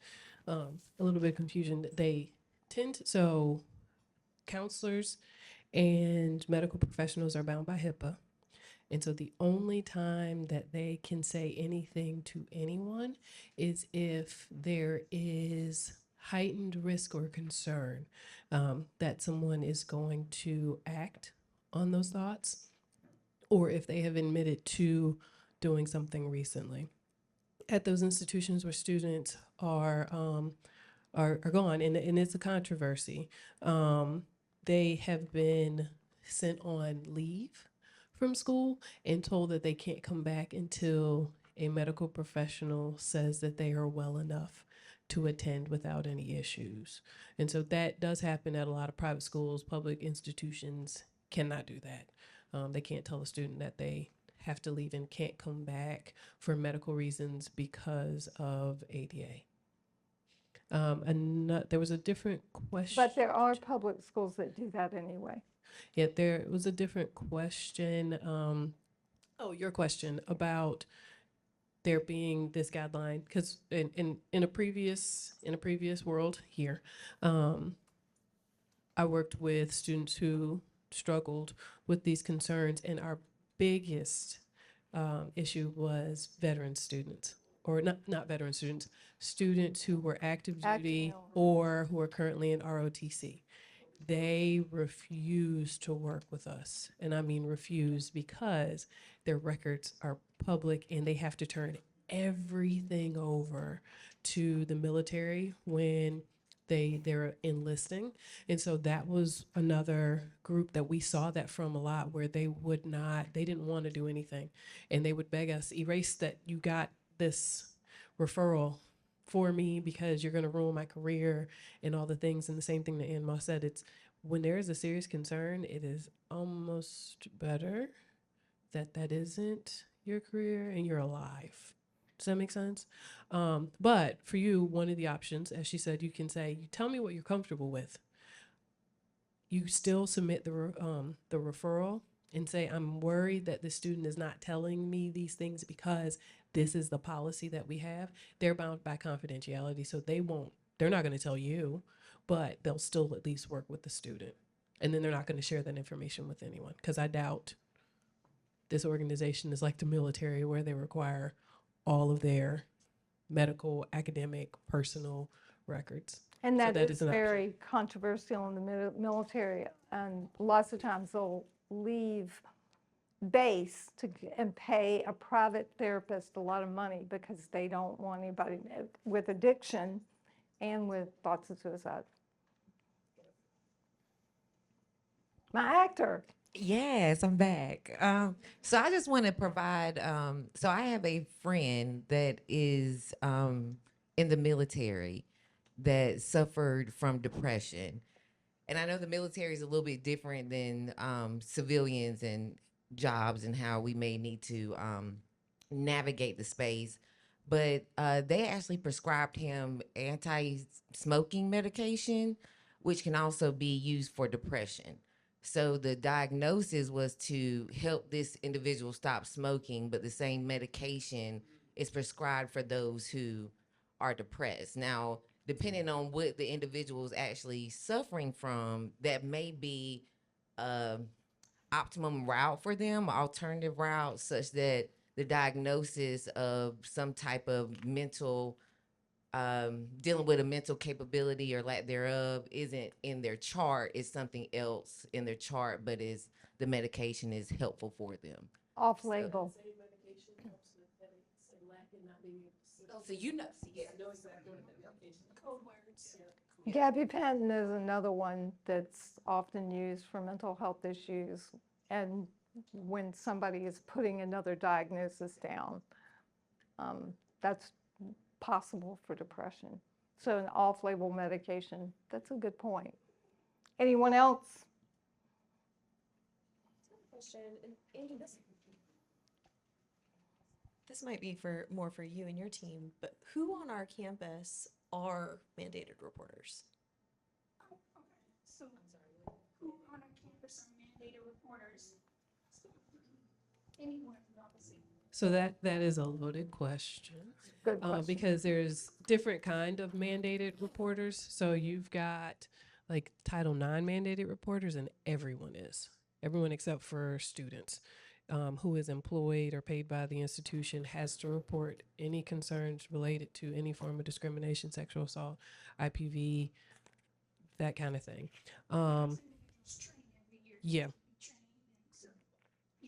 a little bit of confusion, so counselors and medical professionals are bound by HIPAA. And so the only time that they can say anything to anyone is if there is heightened risk or concern that someone is going to act on those thoughts, or if they have admitted to doing something recently. At those institutions where students are gone, and it's a controversy, they have been sent on leave from school and told that they can't come back until a medical professional says that they are well enough to attend without any issues. And so that does happen at a lot of private schools. Public institutions cannot do that. They can't tell a student that they have to leave and can't come back for medical reasons because of ADA. There was a different question. But there are public schools that do that anyway. Yeah, there was a different question. Your question about there being this guideline, because in a previous world here, I worked with students who struggled with these concerns, and our biggest issue was veteran students, or not veteran students, students who were active duty or who are currently in ROTC. They refuse to work with us. And I mean refuse, because their records are public and they have to turn everything over to the military when they're enlisting. And so that was another group that we saw that from a lot, where they didn't want to do anything. And they would beg us, erase that you got this referral for me because you're going to ruin my career and all the things. And the same thing that AnneMoss said, it's when there is a serious concern, it is almost better that isn't your career and you're alive. Does that make sense? But for you, one of the options, as she said, you can say, you tell me what you're comfortable with. You still submit the referral and say, I'm worried that the student is not telling me these things because this is the policy that we have. They're bound by confidentiality, so they're not going to tell you, but they'll still at least work with the student. And then they're not going to share that information with anyone, because I doubt this organization is like the military, where they require all of their medical, academic, personal records. And that is an very controversial in the military. And lots of times they'll leave base and pay a private therapist a lot of money because they don't want anybody with addiction and with thoughts of suicide. My actor. Yes, I'm back. So I just want to provide, so I have a friend that is in the military that suffered from depression. And I know the military is a little bit different than civilians and jobs and how we may need to navigate the space. But they actually prescribed him anti-smoking medication, which can also be used for depression. So the diagnosis was to help this individual stop smoking, but the same medication is prescribed for those who are depressed. Now, depending on what the individual is actually suffering from, that may be optimum route for them, alternative route, such that the diagnosis of some type of mental dealing with a mental capability or lack thereof isn't in their chart. It's something else in their chart, but is the medication is helpful for them. Off label. So you know, Gabapentin is another one that's often used for mental health issues, and when somebody is putting another diagnosis down. That's possible for depression. So an off-label medication, that's a good point. Anyone else? Question, and Andy, this might be more for you and your team, but who on our campus are mandated reporters? So, who on our campus are mandated reporters? Anyone, obviously. So that is a loaded question. Good question. Because there's different kind of mandated reporters. So you've got like Title IX mandated reporters, and everyone except for students who is employed or paid by the institution has to report any concerns related to any form of discrimination, sexual assault, IPV, that kind of thing. Yeah.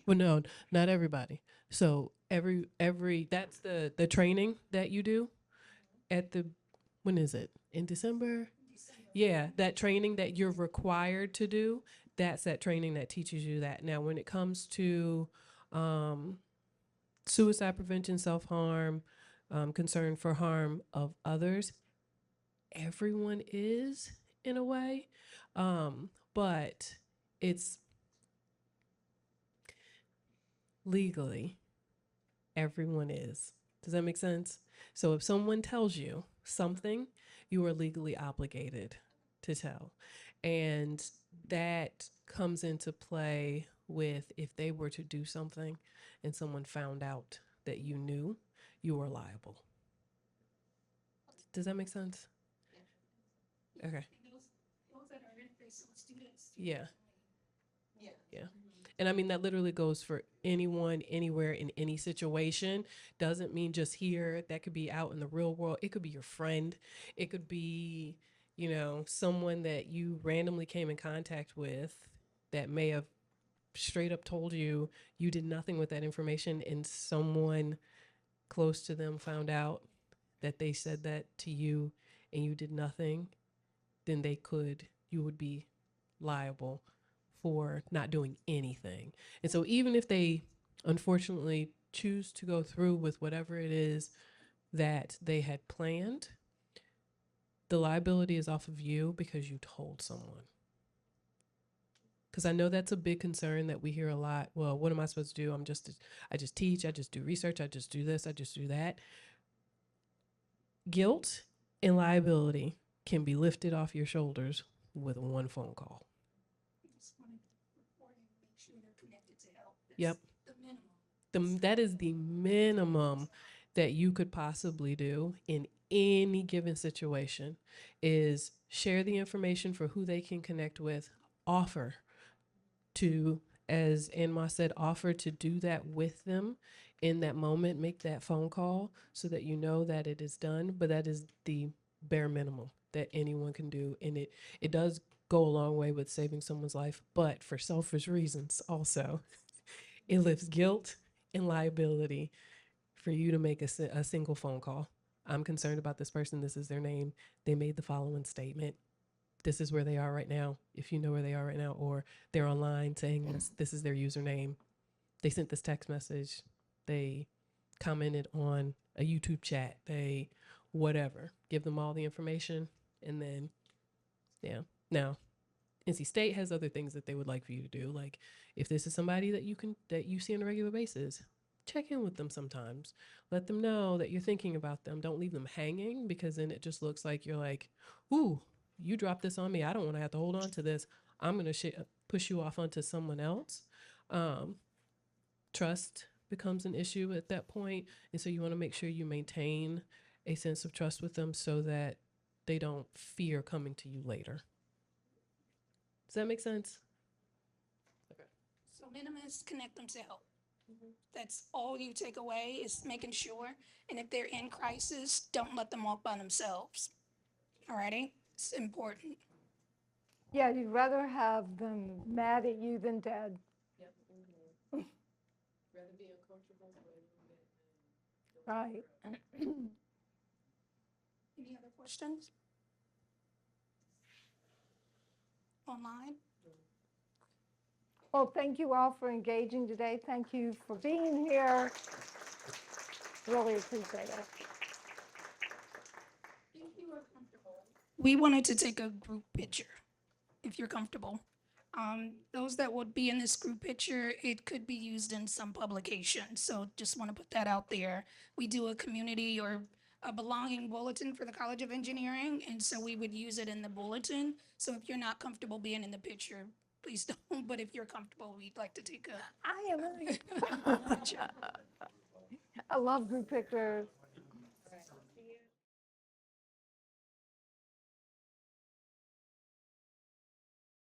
Well, no, not everybody. So every that's the training that you do at the, when is it? In December? Yeah, that training that you're required to do, that's that training that teaches you that. Now, when it comes to suicide prevention, self-harm, concern for harm of others, everyone is in a way, but it's legally, everyone is. Does that make sense? So if someone tells you something, you are legally obligated to tell. And that comes into play with if they were to do something and someone found out that you knew, you are liable. Does that make sense? Okay. Those that are interfacing with students. Yeah. Yeah. And I mean, that literally goes for anyone, anywhere, in any situation. Doesn't mean just here. That could be out in the real world. It could be your friend. It could be, someone that you randomly came in contact with that may have straight up told you you did nothing with that information, and someone close to them found out that they said that to you and you did nothing, then you would be liable for not doing anything. And so even if they unfortunately choose to go through with whatever it is that they had planned, the liability is off of you because you told someone. Because I know that's a big concern that we hear a lot. Well, what am I supposed to do? I just teach, I just do research, I just do this, I just do that. Guilt and liability can be lifted off your shoulders with one phone call. Yep. That is the minimum that you could possibly do in any given situation, is share the information for who they can connect with, offer to, as AnneMoss said, offer to do that with them in that moment, make that phone call so that you know that it is done. But that is the bare minimum that anyone can do. And it does go a long way with saving someone's life, but for selfish reasons also. It lifts guilt and liability for you to make a single phone call. I'm concerned about this person. This is their name. They made the following statement. This is where they are right now, if you know where they are right now, or they're online saying this is their username. They sent this text message. They commented on a YouTube chat. They whatever. Give them all the information, and then, yeah. Now, NC State has other things that they would like for you to do. Like if this is somebody that you see on a regular basis, check in with them sometimes. Let them know that you're thinking about them. Don't leave them hanging, because then it just looks like you're like, ooh, you dropped this on me. I don't want to have to hold on to this. I'm going to push you off onto someone else. Trust becomes an issue at that point. And so you want to make sure you maintain a sense of trust with them so that they don't fear coming to you later. Does that make sense? Okay. So minimum is connect them to help. That's all you take away, is making sure. And if they're in crisis, don't let them walk by themselves. Alrighty? It's important. Yeah, you'd rather have them mad at you than dead. Yep. Rather be uncomfortable. Right. Any other questions? Online? Well, thank you all for engaging today. Thank you for being here. Really appreciate it. We wanted to take a group picture, if you're comfortable. Those that would be in this group picture, it could be used in some publication, so just want to put that out there. We do a community or a belonging bulletin for the College of Engineering, and so we would use it in the bulletin. So if you're not comfortable being in the picture, please don't, but if you're comfortable, we'd like to take a I am. I love group pictures.